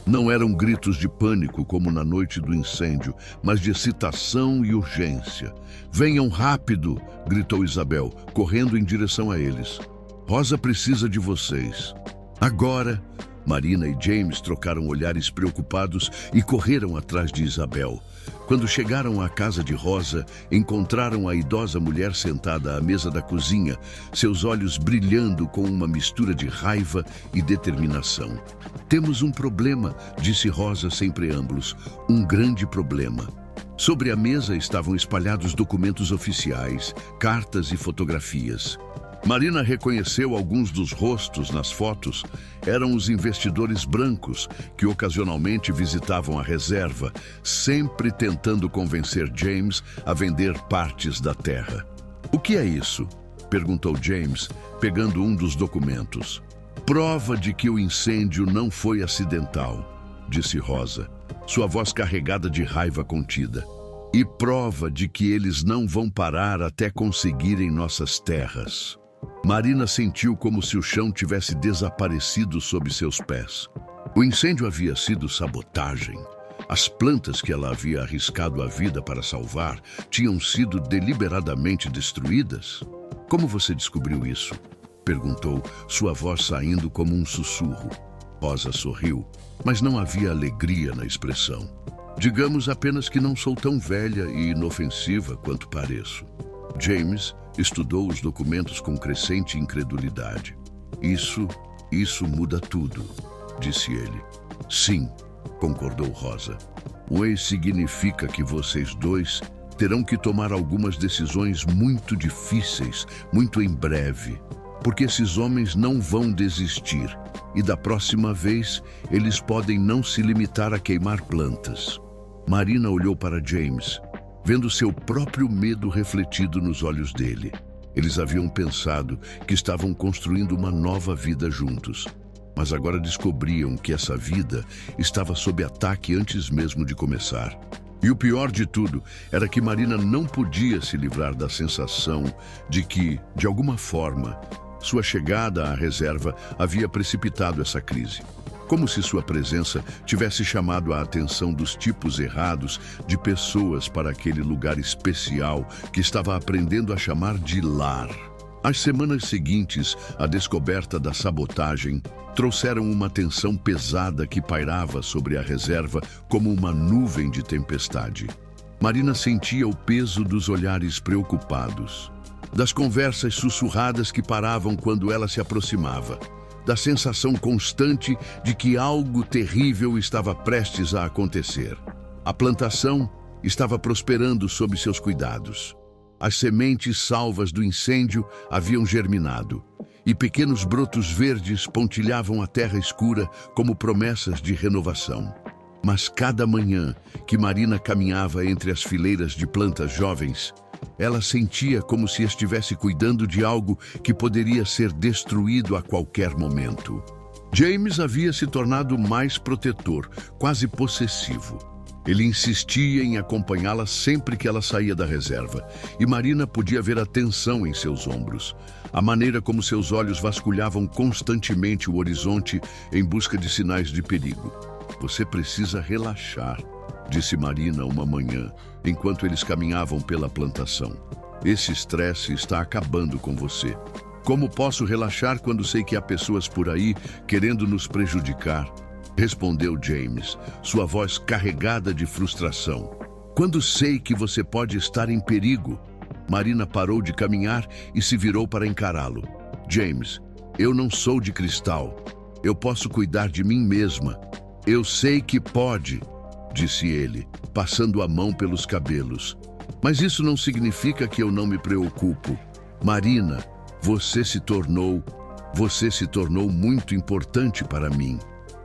Não eram gritos de pânico como na noite do incêndio, mas de excitação e urgência. Venham rápido, gritou Isabel, correndo em direção a eles. Rosa precisa de vocês. Agora, Marina e James trocaram olhares preocupados e correram atrás de Isabel. Quando chegaram à casa de Rosa, encontraram a idosa mulher sentada à mesa da cozinha, seus olhos brilhando com uma mistura de raiva e determinação. "Temos um problema", disse Rosa sem preâmbulos. "Um grande problema." Sobre a mesa estavam espalhados documentos oficiais, cartas e fotografias. Marina reconheceu alguns dos rostos nas fotos. Eram os investidores brancos que ocasionalmente visitavam a reserva, sempre tentando convencer James a vender partes da terra. "O que é isso?" perguntou James, pegando um dos documentos. "Prova de que o incêndio não foi acidental", disse Rosa, sua voz carregada de raiva contida. "E prova de que eles não vão parar até conseguirem nossas terras." Marina sentiu como se o chão tivesse desaparecido sob seus pés. O incêndio havia sido sabotagem. As plantas que ela havia arriscado a vida para salvar tinham sido deliberadamente destruídas. "Como você descobriu isso?" perguntou, sua voz saindo como um sussurro. Rosa sorriu, mas não havia alegria na expressão. "Digamos apenas que não sou tão velha e inofensiva quanto pareço." James estudou os documentos com crescente incredulidade. Isso muda tudo", disse ele. "Sim", concordou Rosa. "O significa que vocês dois terão que tomar algumas decisões muito difíceis, muito em breve, porque esses homens não vão desistir, e da próxima vez eles podem não se limitar a queimar plantas." Marina olhou para James, vendo seu próprio medo refletido nos olhos dele. Eles haviam pensado que estavam construindo uma nova vida juntos, mas agora descobriam que essa vida estava sob ataque antes mesmo de começar. E o pior de tudo era que Marina não podia se livrar da sensação de que, de alguma forma, sua chegada à reserva havia precipitado essa crise. Como se sua presença tivesse chamado a atenção dos tipos errados de pessoas para aquele lugar especial que estava aprendendo a chamar de lar. As semanas seguintes à descoberta da sabotagem trouxeram uma tensão pesada que pairava sobre a reserva como uma nuvem de tempestade. Marina sentia o peso dos olhares preocupados, das conversas sussurradas que paravam quando ela se aproximava, da sensação constante de que algo terrível estava prestes a acontecer. A plantação estava prosperando sob seus cuidados. As sementes salvas do incêndio haviam germinado, e pequenos brotos verdes pontilhavam a terra escura como promessas de renovação. Mas cada manhã que Marina caminhava entre as fileiras de plantas jovens, ela sentia como se estivesse cuidando de algo que poderia ser destruído a qualquer momento. James havia se tornado mais protetor, quase possessivo. Ele insistia em acompanhá-la sempre que ela saía da reserva, e Marina podia ver a tensão em seus ombros, a maneira como seus olhos vasculhavam constantemente o horizonte em busca de sinais de perigo. "Você precisa relaxar", disse Marina uma manhã, enquanto eles caminhavam pela plantação. "Esse estresse está acabando com você." "Como posso relaxar quando sei que há pessoas por aí querendo nos prejudicar?" respondeu James, sua voz carregada de frustração. "Quando sei que você pode estar em perigo." Marina parou de caminhar e se virou para encará-lo. "James, eu não sou de cristal. Eu posso cuidar de mim mesma." "Eu sei que pode", disse ele, passando a mão pelos cabelos. "Mas isso não significa que eu não me preocupo. Marina, você se tornou muito importante para mim."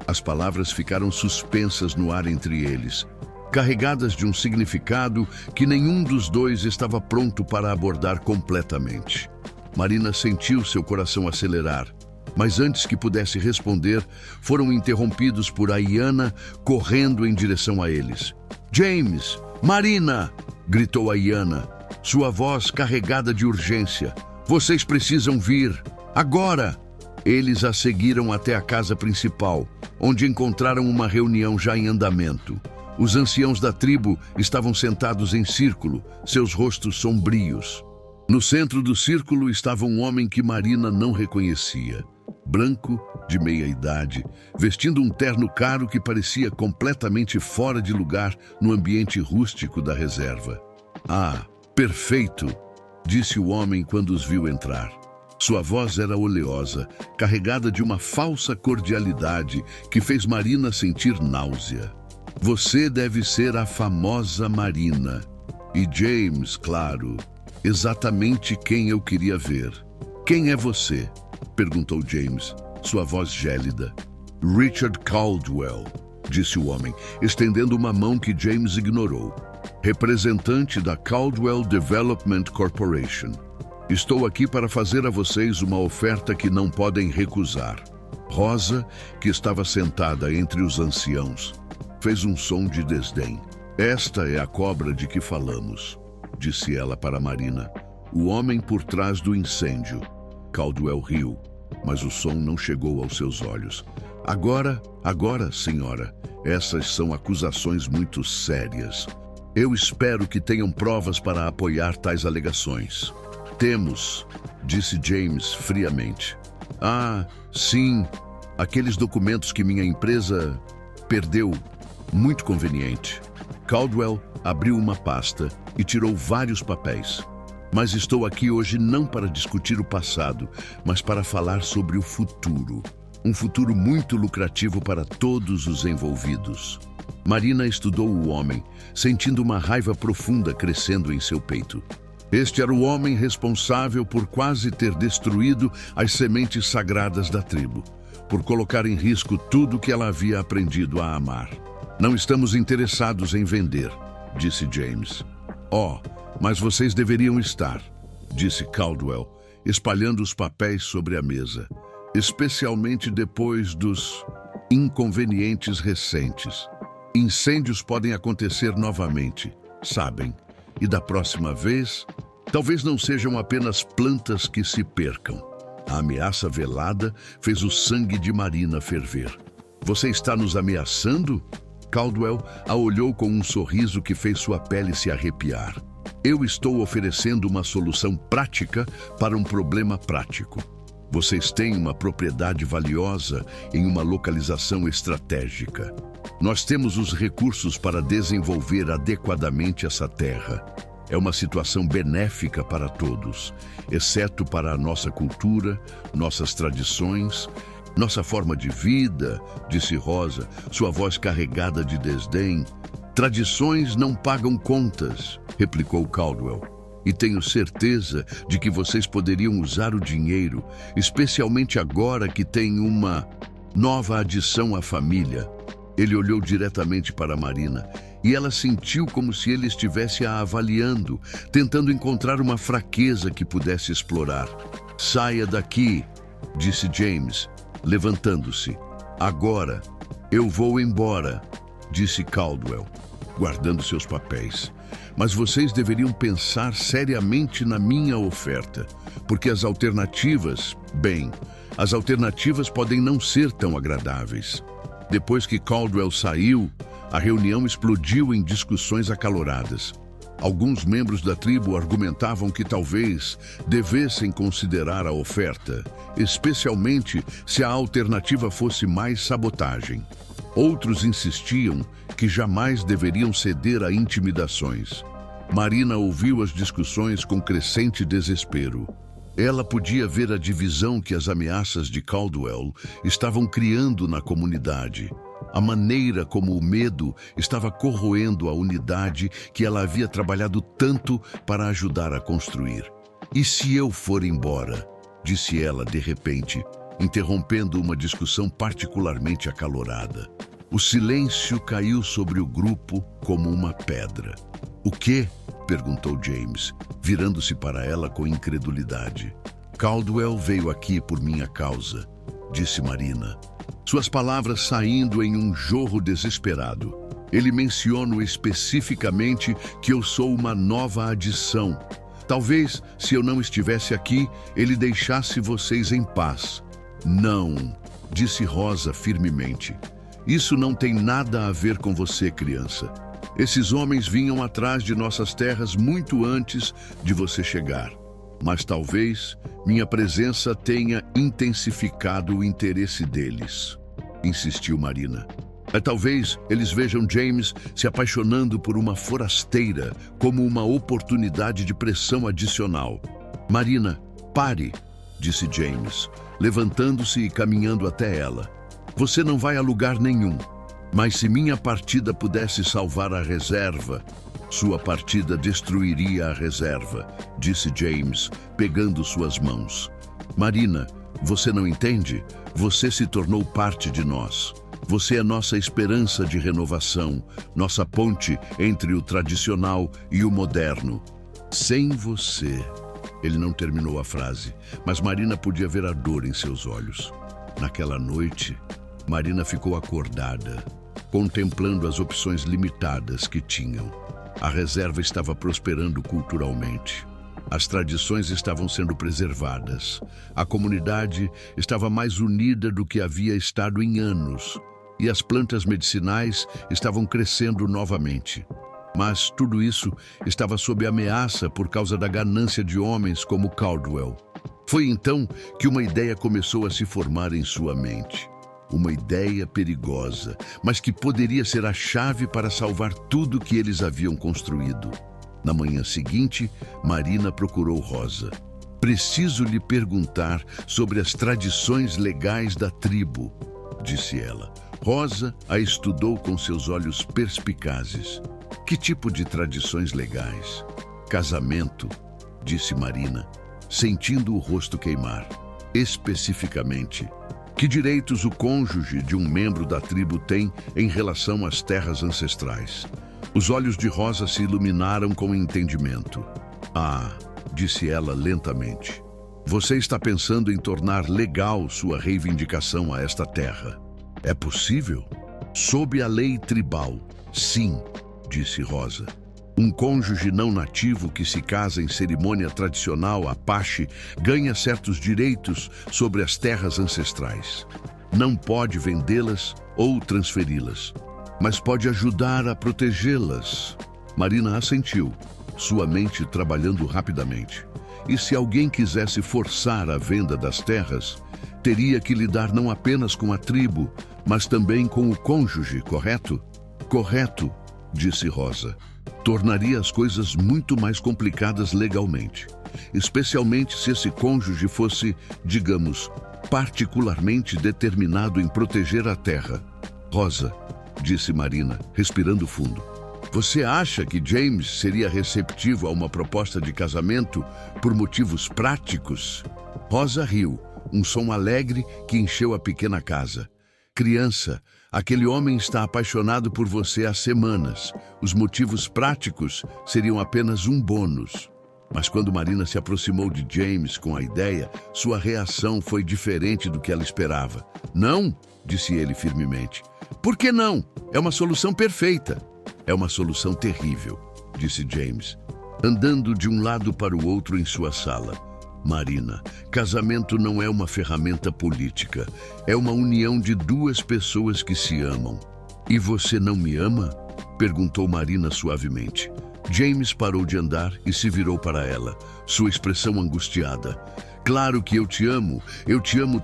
As palavras ficaram suspensas no ar entre eles, carregadas de um significado que nenhum dos dois estava pronto para abordar completamente. Marina sentiu seu coração acelerar, mas antes que pudesse responder, foram interrompidos por Ayanna correndo em direção a eles. "James! Marina!" gritou Ayanna, sua voz carregada de urgência. "Vocês precisam vir! Agora!" Eles a seguiram até a casa principal, onde encontraram uma reunião já em andamento. Os anciãos da tribo estavam sentados em círculo, seus rostos sombrios. No centro do círculo estava um homem que Marina não reconhecia. Branco, de meia-idade, vestindo um terno caro que parecia completamente fora de lugar no ambiente rústico da reserva. "Ah, perfeito!", disse o homem quando os viu entrar. Sua voz era oleosa, carregada de uma falsa cordialidade que fez Marina sentir náusea. "Você deve ser a famosa Marina. E James, claro, exatamente quem eu queria ver." "Quem é você?", perguntou James, sua voz gélida. "Richard Caldwell", disse o homem, estendendo uma mão que James ignorou. "Representante da Caldwell Development Corporation. Estou aqui para fazer a vocês uma oferta que não podem recusar." Rosa, que estava sentada entre os anciãos, fez um som de desdém. "Esta é a cobra de que falamos", disse ela para Marina. "O homem por trás do incêndio." Caldwell riu, mas o som não chegou aos seus olhos. Agora, senhora, essas são acusações muito sérias. Eu espero que tenham provas para apoiar tais alegações." "Temos", disse James friamente. "Ah, sim, aqueles documentos que minha empresa perdeu. Muito conveniente." Caldwell abriu uma pasta e tirou vários papéis. "Mas estou aqui hoje não para discutir o passado, mas para falar sobre o futuro. Um futuro muito lucrativo para todos os envolvidos." Marina estudou o homem, sentindo uma raiva profunda crescendo em seu peito. Este era o homem responsável por quase ter destruído as sementes sagradas da tribo, por colocar em risco tudo que ela havia aprendido a amar. "Não estamos interessados em vender", disse James. "Oh, mas vocês deveriam estar", disse Caldwell, espalhando os papéis sobre a mesa, "especialmente depois dos inconvenientes recentes. Incêndios podem acontecer novamente, sabem, e da próxima vez, talvez não sejam apenas plantas que se percam." A ameaça velada fez o sangue de Marina ferver. "Você está nos ameaçando?" Caldwell a olhou com um sorriso que fez sua pele se arrepiar. "Eu estou oferecendo uma solução prática para um problema prático. Vocês têm uma propriedade valiosa em uma localização estratégica. Nós temos os recursos para desenvolver adequadamente essa terra. É uma situação benéfica para todos, exceto para a nossa cultura, nossas tradições, nossa forma de vida", disse Rosa, sua voz carregada de desdém. "Tradições não pagam contas", replicou Caldwell. "E tenho certeza de que vocês poderiam usar o dinheiro, especialmente agora que tem uma nova adição à família." Ele olhou diretamente para Marina e ela sentiu como se ele estivesse a avaliando, tentando encontrar uma fraqueza que pudesse explorar. "Saia daqui", disse James, levantando-se. "Agora, eu vou embora", disse Caldwell, guardando seus papéis. "Mas vocês deveriam pensar seriamente na minha oferta, porque as alternativas podem não ser tão agradáveis." Depois que Caldwell saiu, a reunião explodiu em discussões acaloradas. Alguns membros da tribo argumentavam que talvez devessem considerar a oferta, especialmente se a alternativa fosse mais sabotagem. Outros insistiam que jamais deveriam ceder a intimidações. Marina ouviu as discussões com crescente desespero. Ela podia ver a divisão que as ameaças de Caldwell estavam criando na comunidade. A maneira como o medo estava corroendo a unidade que ela havia trabalhado tanto para ajudar a construir. "E se eu for embora?", disse ela de repente, interrompendo uma discussão particularmente acalorada. O silêncio caiu sobre o grupo como uma pedra. "O quê?", perguntou James, virando-se para ela com incredulidade. "Caldwell veio aqui por minha causa", disse Marina, suas palavras saindo em um jorro desesperado. "Ele menciona especificamente que eu sou uma nova adição. Talvez, se eu não estivesse aqui, ele deixasse vocês em paz." "Não", disse Rosa firmemente. "Isso não tem nada a ver com você, criança. Esses homens vinham atrás de nossas terras muito antes de você chegar. Mas talvez minha presença tenha intensificado o interesse deles, insistiu Marina. Talvez eles vejam James se apaixonando por uma forasteira como uma oportunidade de pressão adicional. Marina, pare, disse James, levantando-se e caminhando até ela. Você não vai a lugar nenhum, mas se minha partida pudesse salvar a reserva, sua partida destruiria a reserva, disse James, pegando suas mãos. Marina, você não entende? Você se tornou parte de nós. Você é nossa esperança de renovação, nossa ponte entre o tradicional e o moderno. Sem você... Ele não terminou a frase, mas Marina podia ver a dor em seus olhos. Naquela noite, Marina ficou acordada, contemplando as opções limitadas que tinham. A reserva estava prosperando culturalmente. As tradições estavam sendo preservadas. A comunidade estava mais unida do que havia estado em anos. E as plantas medicinais estavam crescendo novamente. Mas tudo isso estava sob ameaça por causa da ganância de homens como Caldwell. Foi então que uma ideia começou a se formar em sua mente. Uma ideia perigosa, mas que poderia ser a chave para salvar tudo que eles haviam construído. Na manhã seguinte, Marina procurou Rosa. Preciso lhe perguntar sobre as tradições legais da tribo, disse ela. Rosa a estudou com seus olhos perspicazes. Que tipo de tradições legais? Casamento, disse Marina, sentindo o rosto queimar. Especificamente, que direitos o cônjuge de um membro da tribo tem em relação às terras ancestrais? Os olhos de Rosa se iluminaram com entendimento. Ah, disse ela lentamente. Você está pensando em tornar legal sua reivindicação a esta terra. É possível? Sob a lei tribal, sim, disse Rosa. Um cônjuge não nativo que se casa em cerimônia tradicional Apache ganha certos direitos sobre as terras ancestrais. Não pode vendê-las ou transferi-las, mas pode ajudar a protegê-las. Marina assentiu, sua mente trabalhando rapidamente. E se alguém quisesse forçar a venda das terras, teria que lidar não apenas com a tribo, mas também com o cônjuge, correto? Correto, disse Rosa. Tornaria as coisas muito mais complicadas legalmente, especialmente se esse cônjuge fosse, digamos, particularmente determinado em proteger a terra. Rosa, disse Marina, respirando fundo. Você acha que James seria receptivo a uma proposta de casamento por motivos práticos? Rosa riu, um som alegre que encheu a pequena casa. Criança, aquele homem está apaixonado por você há semanas. Os motivos práticos seriam apenas um bônus. Mas quando Marina se aproximou de James com a ideia, sua reação foi diferente do que ela esperava. Não, disse ele firmemente. Por que não? É uma solução perfeita. É uma solução terrível, disse James, andando de um lado para o outro em sua sala. Marina, casamento não é uma ferramenta política. É uma união de duas pessoas que se amam. E você não me ama? Perguntou Marina suavemente. James parou de andar e se virou para ela, sua expressão angustiada. Claro que eu te amo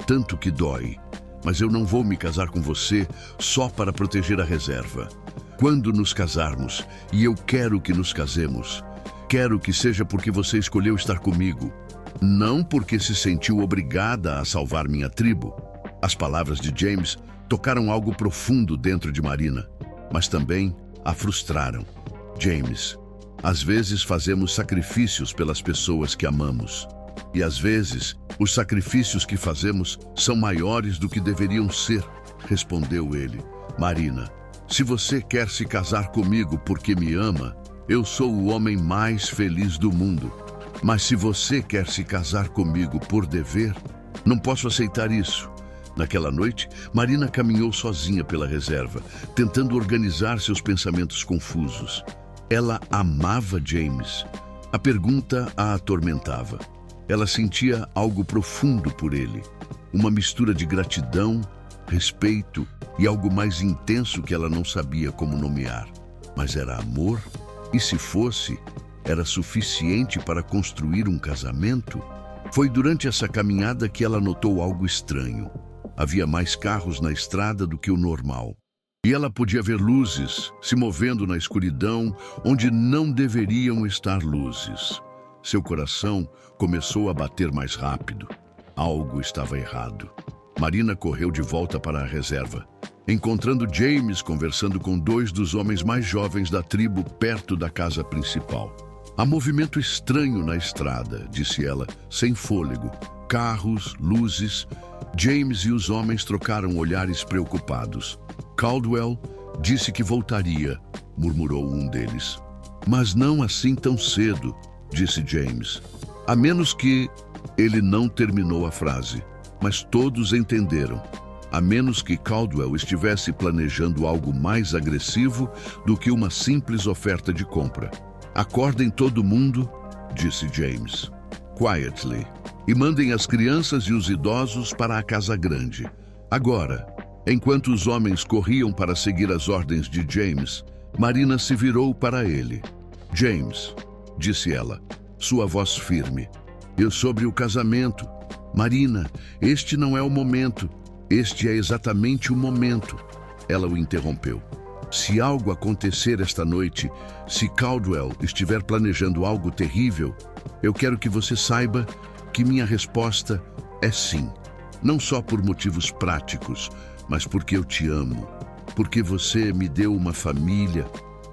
tanto que dói. Mas eu não vou me casar com você só para proteger a reserva. Quando nos casarmos, e eu quero que nos casemos, quero que seja porque você escolheu estar comigo. Não porque se sentiu obrigada a salvar minha tribo. As palavras de James tocaram algo profundo dentro de Marina, mas também a frustraram. James, às vezes fazemos sacrifícios pelas pessoas que amamos. E às vezes, os sacrifícios que fazemos são maiores do que deveriam ser, respondeu ele. Marina, se você quer se casar comigo porque me ama, eu sou o homem mais feliz do mundo. Mas se você quer se casar comigo por dever, não posso aceitar isso. Naquela noite, Marina caminhou sozinha pela reserva, tentando organizar seus pensamentos confusos. Ela amava James. A pergunta a atormentava. Ela sentia algo profundo por ele, uma mistura de gratidão, respeito e algo mais intenso que ela não sabia como nomear. Mas era amor? E se fosse, era suficiente para construir um casamento? Foi durante essa caminhada que ela notou algo estranho. Havia mais carros na estrada do que o normal. E ela podia ver luzes se movendo na escuridão onde não deveriam estar luzes. Seu coração começou a bater mais rápido. Algo estava errado. Marina correu de volta para a reserva, encontrando James conversando com 2 dos homens mais jovens da tribo perto da casa principal. Há movimento estranho na estrada, disse ela, sem fôlego. Carros, luzes. James e os homens trocaram olhares preocupados. Caldwell disse que voltaria, murmurou um deles. Mas não assim tão cedo, disse James. A menos que... Ele não terminou a frase, mas todos entenderam. A menos que Caldwell estivesse planejando algo mais agressivo do que uma simples oferta de compra. Acordem todo mundo, disse James, quietly, e mandem as crianças e os idosos para a casa grande. Agora, enquanto os homens corriam para seguir as ordens de James, Marina se virou para ele. James, disse ela, sua voz firme. Eu sobre o casamento. Marina, este não é o momento. Este é exatamente o momento. Ela o interrompeu. Se algo acontecer esta noite, se Caldwell estiver planejando algo terrível, eu quero que você saiba que minha resposta é sim. Não só por motivos práticos, mas porque eu te amo. Porque você me deu uma família,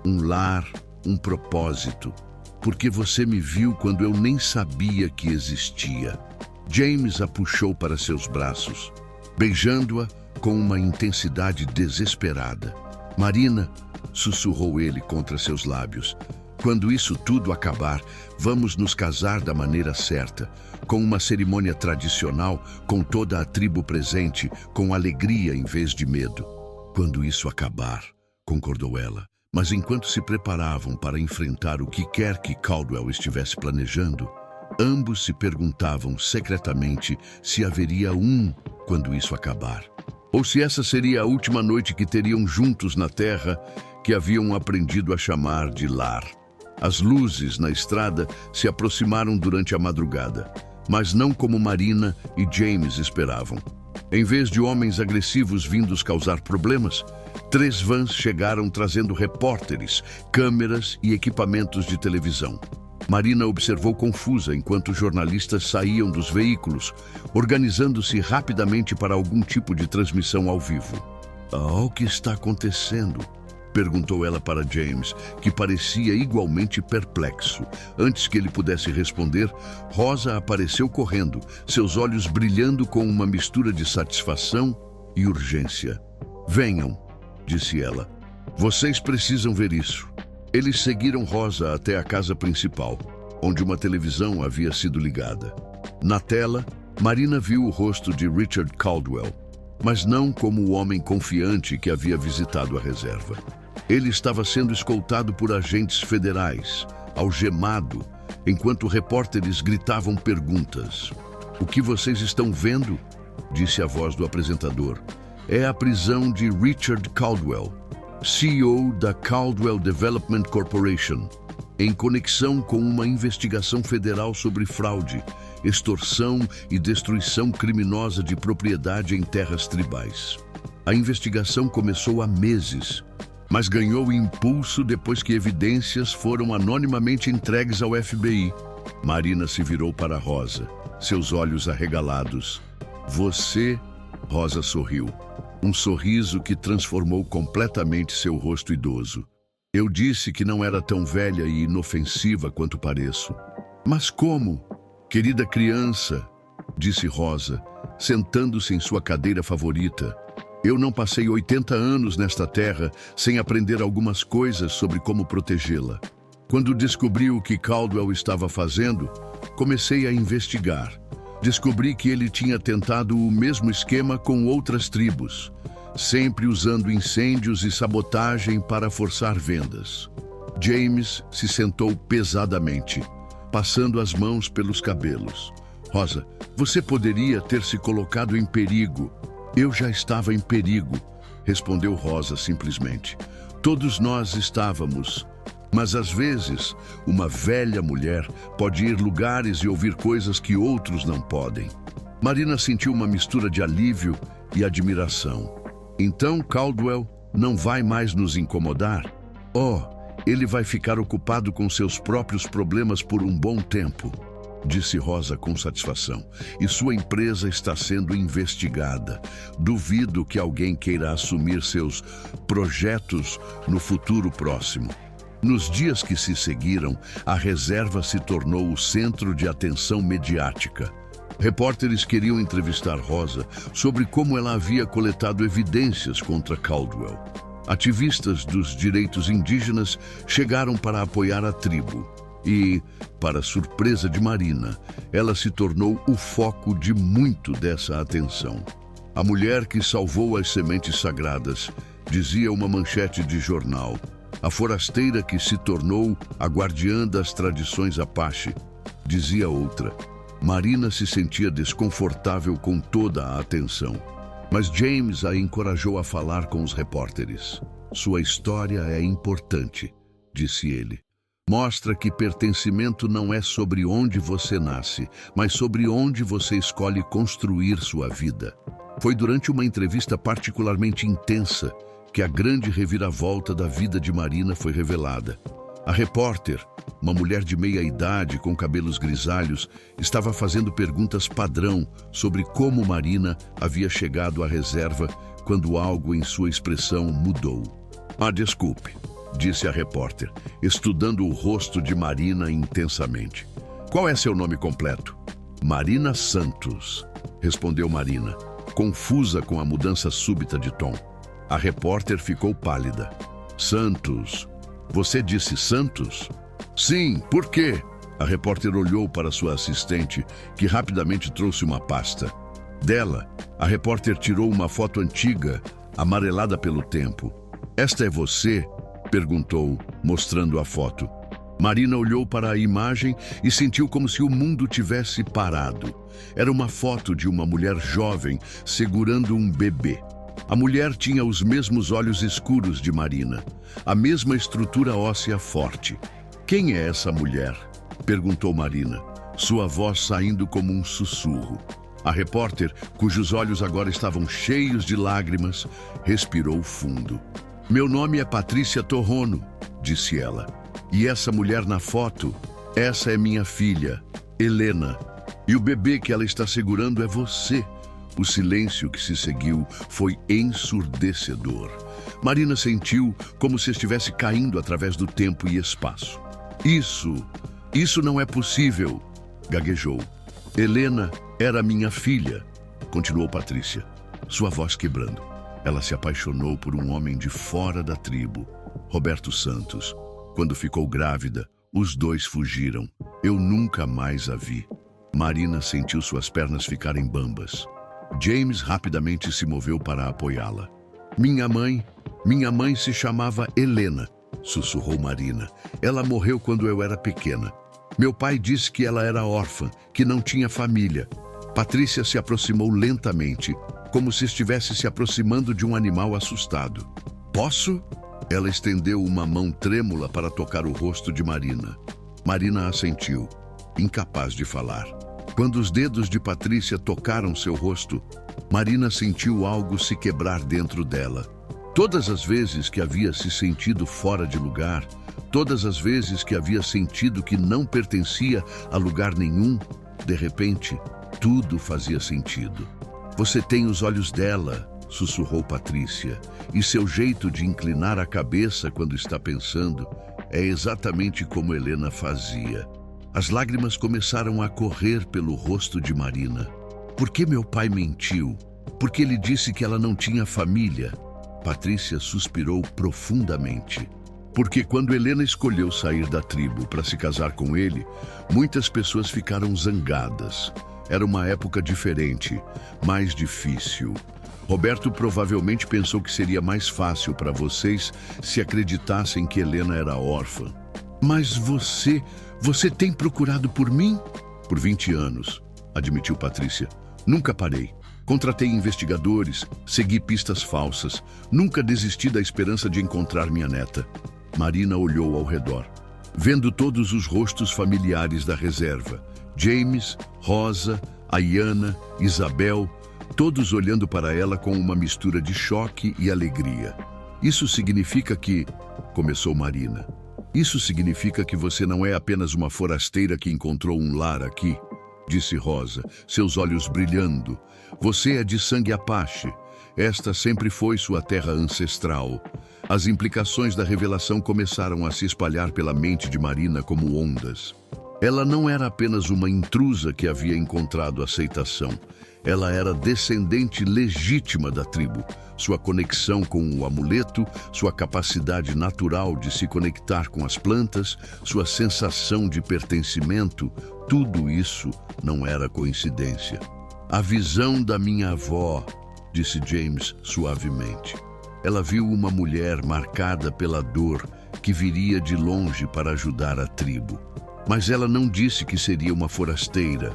um lar, um propósito. Porque você me viu quando eu nem sabia que existia. James a puxou para seus braços, beijando-a com uma intensidade desesperada. Marina, sussurrou ele contra seus lábios, quando isso tudo acabar, vamos nos casar da maneira certa, com uma cerimônia tradicional, com toda a tribo presente, com alegria em vez de medo. Quando isso acabar, concordou ela. Mas enquanto se preparavam para enfrentar o que quer que Caldwell estivesse planejando, ambos se perguntavam secretamente se haveria quando isso acabar. Ou se essa seria a última noite que teriam juntos na terra que haviam aprendido a chamar de lar. As luzes na estrada se aproximaram durante a madrugada, mas não como Marina e James esperavam. Em vez de homens agressivos vindos causar problemas, 3 vans chegaram trazendo repórteres, câmeras e equipamentos de televisão. Marina observou confusa enquanto jornalistas saíam dos veículos, organizando-se rapidamente para algum tipo de transmissão ao vivo. O que está acontecendo? Perguntou ela para James, que parecia igualmente perplexo. Antes que ele pudesse responder, Rosa apareceu correndo, seus olhos brilhando com uma mistura de satisfação e urgência. Venham, disse ela. Vocês precisam ver isso. Eles seguiram Rosa até a casa principal, onde uma televisão havia sido ligada. Na tela, Marina viu o rosto de Richard Caldwell, mas não como o homem confiante que havia visitado a reserva. Ele estava sendo escoltado por agentes federais, algemado, enquanto repórteres gritavam perguntas. O que vocês estão vendo? Disse a voz do apresentador. É a prisão de Richard Caldwell, CEO da Caldwell Development Corporation, em conexão com uma investigação federal sobre fraude, extorsão e destruição criminosa de propriedade em terras tribais. A investigação começou há meses, mas ganhou impulso depois que evidências foram anonimamente entregues ao FBI. Marina se virou para Rosa, seus olhos arregalados. Você, Rosa sorriu. Um sorriso que transformou completamente seu rosto idoso. Eu disse que não era tão velha e inofensiva quanto pareço. Mas como? Querida criança, disse Rosa, sentando-se em sua cadeira favorita. Eu não passei 80 anos nesta terra sem aprender algumas coisas sobre como protegê-la. Quando descobri o que Caldwell estava fazendo, comecei a investigar. Descobri que ele tinha tentado o mesmo esquema com outras tribos, sempre usando incêndios e sabotagem para forçar vendas. James se sentou pesadamente, passando as mãos pelos cabelos. Rosa, você poderia ter se colocado em perigo. Eu já estava em perigo, respondeu Rosa simplesmente. Todos nós estávamos. Mas às vezes, uma velha mulher pode ir lugares e ouvir coisas que outros não podem. Marina sentiu uma mistura de alívio e admiração. Então Caldwell não vai mais nos incomodar? Oh, ele vai ficar ocupado com seus próprios problemas por um bom tempo, disse Rosa com satisfação. E sua empresa está sendo investigada. Duvido que alguém queira assumir seus projetos no futuro próximo. Nos dias que se seguiram, a reserva se tornou o centro de atenção mediática. Repórteres queriam entrevistar Rosa sobre como ela havia coletado evidências contra Caldwell. Ativistas dos direitos indígenas chegaram para apoiar a tribo e, para surpresa de Marina, ela se tornou o foco de muito dessa atenção. A mulher que salvou as sementes sagradas, dizia uma manchete de jornal. A forasteira que se tornou a guardiã das tradições Apache, dizia outra. Marina se sentia desconfortável com toda a atenção. Mas James a encorajou a falar com os repórteres. Sua história é importante, disse ele. Mostra que pertencimento não é sobre onde você nasce, mas sobre onde você escolhe construir sua vida. Foi durante uma entrevista particularmente intensa que a grande reviravolta da vida de Marina foi revelada. A repórter, uma mulher de meia-idade com cabelos grisalhos, estava fazendo perguntas padrão sobre como Marina havia chegado à reserva quando algo em sua expressão mudou. Ah, desculpe, disse a repórter, estudando o rosto de Marina intensamente. Qual é seu nome completo? Marina Santos, respondeu Marina, confusa com a mudança súbita de tom. A repórter ficou pálida. Santos. Você disse Santos? Sim, por quê? A repórter olhou para sua assistente, que rapidamente trouxe uma pasta. Dela, a repórter tirou uma foto antiga, amarelada pelo tempo. Esta é você? Perguntou, mostrando a foto. Marina olhou para a imagem e sentiu como se o mundo tivesse parado. Era uma foto de uma mulher jovem segurando um bebê. A mulher tinha os mesmos olhos escuros de Marina, a mesma estrutura óssea forte. Quem é essa mulher? Perguntou Marina, sua voz saindo como um sussurro. A repórter, cujos olhos agora estavam cheios de lágrimas, respirou fundo. Meu nome é Patrícia Torrono, disse ela. E essa mulher na foto, essa é minha filha, Helena. E o bebê que ela está segurando é você. O silêncio que se seguiu foi ensurdecedor. Marina sentiu como se estivesse caindo através do tempo e espaço. Isso não é possível, gaguejou. Helena era minha filha, continuou Patrícia, sua voz quebrando. Ela se apaixonou por um homem de fora da tribo, Roberto Santos. Quando ficou grávida, os dois fugiram. Eu nunca mais a vi. Marina sentiu suas pernas ficarem bambas. James rapidamente se moveu para apoiá-la. Minha mãe se chamava Helena, sussurrou Marina. Ela morreu quando eu era pequena. Meu pai disse que ela era órfã, que não tinha família. Patrícia se aproximou lentamente, como se estivesse se aproximando de um animal assustado. Posso? Ela estendeu uma mão trêmula para tocar o rosto de Marina. Marina assentiu, incapaz de falar. Quando os dedos de Patrícia tocaram seu rosto, Marina sentiu algo se quebrar dentro dela. Todas as vezes que havia se sentido fora de lugar, todas as vezes que havia sentido que não pertencia a lugar nenhum, de repente, tudo fazia sentido. Você tem os olhos dela, sussurrou Patrícia, e seu jeito de inclinar a cabeça quando está pensando é exatamente como Helena fazia. As lágrimas começaram a correr pelo rosto de Marina. Por que meu pai mentiu? Porque ele disse que ela não tinha família? Patrícia suspirou profundamente. Porque quando Helena escolheu sair da tribo para se casar com ele, muitas pessoas ficaram zangadas. Era uma época diferente, mais difícil. Roberto provavelmente pensou que seria mais fácil para vocês se acreditassem que Helena era órfã. Mas você tem procurado por mim? Por 20 anos, admitiu Patrícia. Nunca parei. Contratei investigadores, segui pistas falsas. Nunca desisti da esperança de encontrar minha neta. Marina olhou ao redor, vendo todos os rostos familiares da reserva. James, Rosa, Ayanna, Isabel, todos olhando para ela com uma mistura de choque e alegria. Isso significa que... Começou Marina. Isso significa que você não é apenas uma forasteira que encontrou um lar aqui, disse Rosa, seus olhos brilhando. Você é de sangue Apache. Esta sempre foi sua terra ancestral. As implicações da revelação começaram a se espalhar pela mente de Marina como ondas. Ela não era apenas uma intrusa que havia encontrado aceitação. Ela era descendente legítima da tribo. Sua conexão com o amuleto, sua capacidade natural de se conectar com as plantas, sua sensação de pertencimento, tudo isso não era coincidência. A visão da minha avó, disse James suavemente. Ela viu uma mulher marcada pela dor que viria de longe para ajudar a tribo. Mas ela não disse que seria uma forasteira.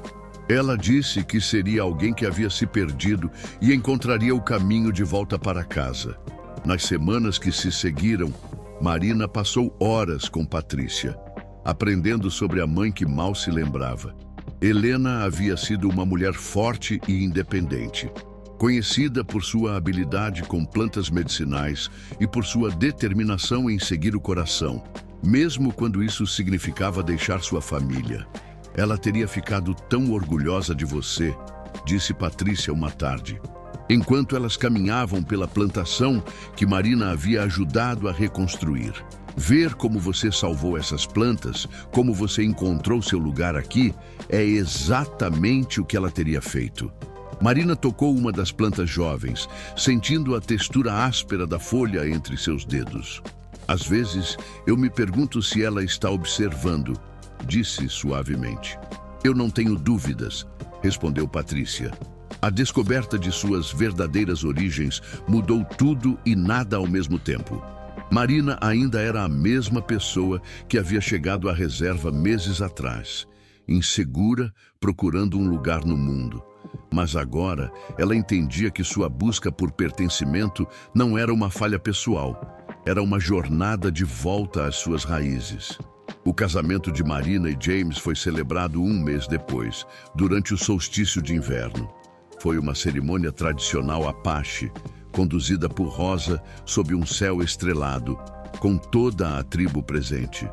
Ela disse que seria alguém que havia se perdido e encontraria o caminho de volta para casa. Nas semanas que se seguiram, Marina passou horas com Patrícia, aprendendo sobre a mãe que mal se lembrava. Helena havia sido uma mulher forte e independente, conhecida por sua habilidade com plantas medicinais e por sua determinação em seguir o coração, mesmo quando isso significava deixar sua família. Ela teria ficado tão orgulhosa de você, disse Patrícia uma tarde, enquanto elas caminhavam pela plantação que Marina havia ajudado a reconstruir. Ver como você salvou essas plantas, como você encontrou seu lugar aqui, é exatamente o que ela teria feito. Marina tocou uma das plantas jovens, sentindo a textura áspera da folha entre seus dedos. Às vezes, eu me pergunto se ela está observando, disse suavemente. Eu não tenho dúvidas, respondeu Patrícia. A descoberta de suas verdadeiras origens mudou tudo e nada ao mesmo tempo. Marina ainda era a mesma pessoa que havia chegado à reserva meses atrás, insegura, procurando um lugar no mundo. Mas agora ela entendia que sua busca por pertencimento não era uma falha pessoal, era uma jornada de volta às suas raízes. O casamento de Marina e James foi celebrado um mês depois, durante o solstício de inverno. Foi uma cerimônia tradicional Apache, conduzida por Rosa sob um céu estrelado, com toda a tribo presente.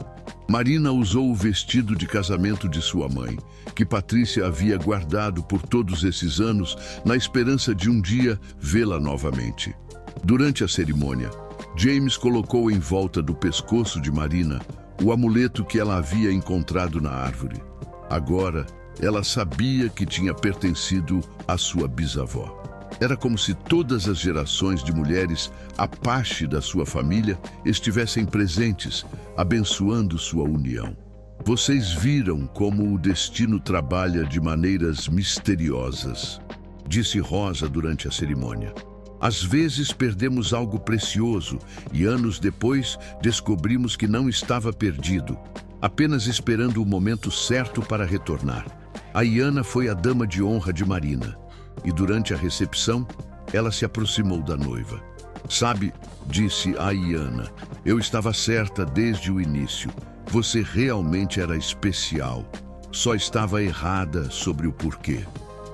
Marina usou o vestido de casamento de sua mãe, que Patrícia havia guardado por todos esses anos, na esperança de um dia vê-la novamente. Durante a cerimônia, James colocou em volta do pescoço de Marina o amuleto que ela havia encontrado na árvore. Agora, ela sabia que tinha pertencido à sua bisavó. Era como se todas as gerações de mulheres Apache da sua família estivessem presentes, abençoando sua união. Vocês viram como o destino trabalha de maneiras misteriosas, disse Rosa durante a cerimônia. Às vezes perdemos algo precioso e anos depois descobrimos que não estava perdido, apenas esperando o momento certo para retornar. Ayanna foi a dama de honra de Marina e durante a recepção ela se aproximou da noiva. Sabe, disse Ayanna, eu estava certa desde o início. Você realmente era especial. Só estava errada sobre o porquê.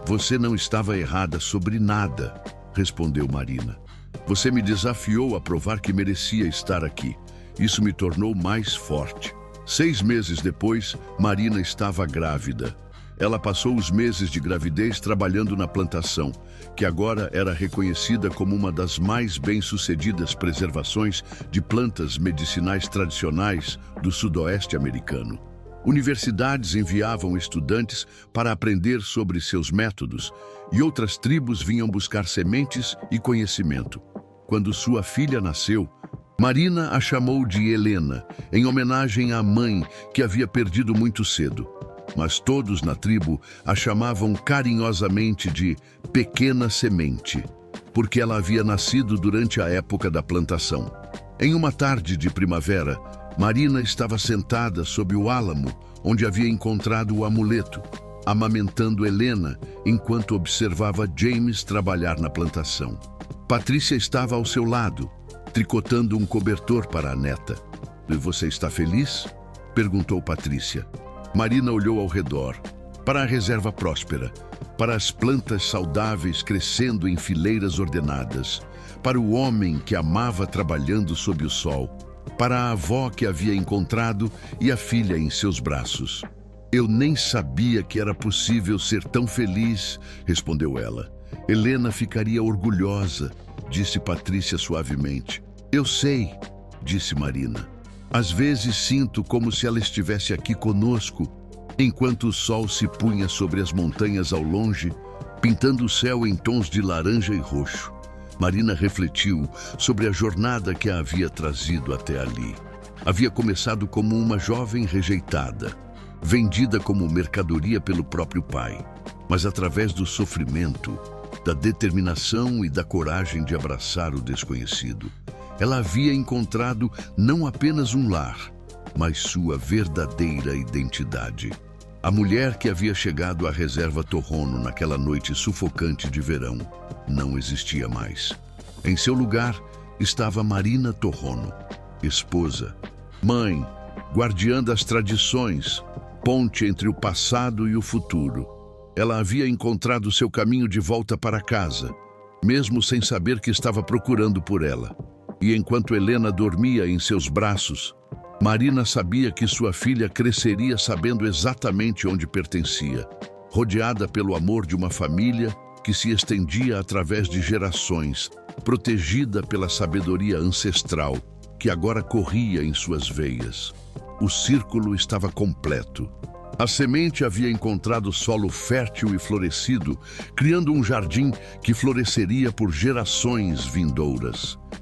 Você não estava errada sobre nada, respondeu Marina. Você me desafiou a provar que merecia estar aqui. Isso me tornou mais forte. 6 meses depois, Marina estava grávida. Ela passou os meses de gravidez trabalhando na plantação, que agora era reconhecida como uma das mais bem-sucedidas preservações de plantas medicinais tradicionais do sudoeste americano. Universidades enviavam estudantes para aprender sobre seus métodos e outras tribos vinham buscar sementes e conhecimento. Quando sua filha nasceu, Marina a chamou de Helena, em homenagem à mãe que havia perdido muito cedo. Mas todos na tribo a chamavam carinhosamente de Pequena Semente, porque ela havia nascido durante a época da plantação. Em uma tarde de primavera, Marina estava sentada sob o álamo, onde havia encontrado o amuleto, amamentando Helena enquanto observava James trabalhar na plantação. Patrícia estava ao seu lado, tricotando um cobertor para a neta. "E você está feliz?" perguntou Patrícia. Marina olhou ao redor, para a reserva próspera, para as plantas saudáveis crescendo em fileiras ordenadas, para o homem que amava trabalhando sob o sol, para a avó que havia encontrado e a filha em seus braços. "Eu nem sabia que era possível ser tão feliz", respondeu ela. "Helena ficaria orgulhosa", disse Patrícia suavemente. "Eu sei", disse Marina. "Às vezes sinto como se ela estivesse aqui conosco, enquanto o sol se punha sobre as montanhas ao longe, pintando o céu em tons de laranja e roxo." Marina refletiu sobre a jornada que a havia trazido até ali. Havia começado como uma jovem rejeitada, vendida como mercadoria pelo próprio pai, mas através do sofrimento, da determinação e da coragem de abraçar o desconhecido, ela havia encontrado não apenas um lar, mas sua verdadeira identidade. A mulher que havia chegado à reserva Torrono naquela noite sufocante de verão não existia mais. Em seu lugar estava Marina Torrono, esposa, mãe, guardiã das tradições, ponte entre o passado e o futuro. Ela havia encontrado seu caminho de volta para casa, mesmo sem saber que estava procurando por ela. E enquanto Helena dormia em seus braços, Marina sabia que sua filha cresceria sabendo exatamente onde pertencia, rodeada pelo amor de uma família que se estendia através de gerações, protegida pela sabedoria ancestral que agora corria em suas veias. O círculo estava completo. A semente havia encontrado solo fértil e florescido, criando um jardim que floresceria por gerações vindouras.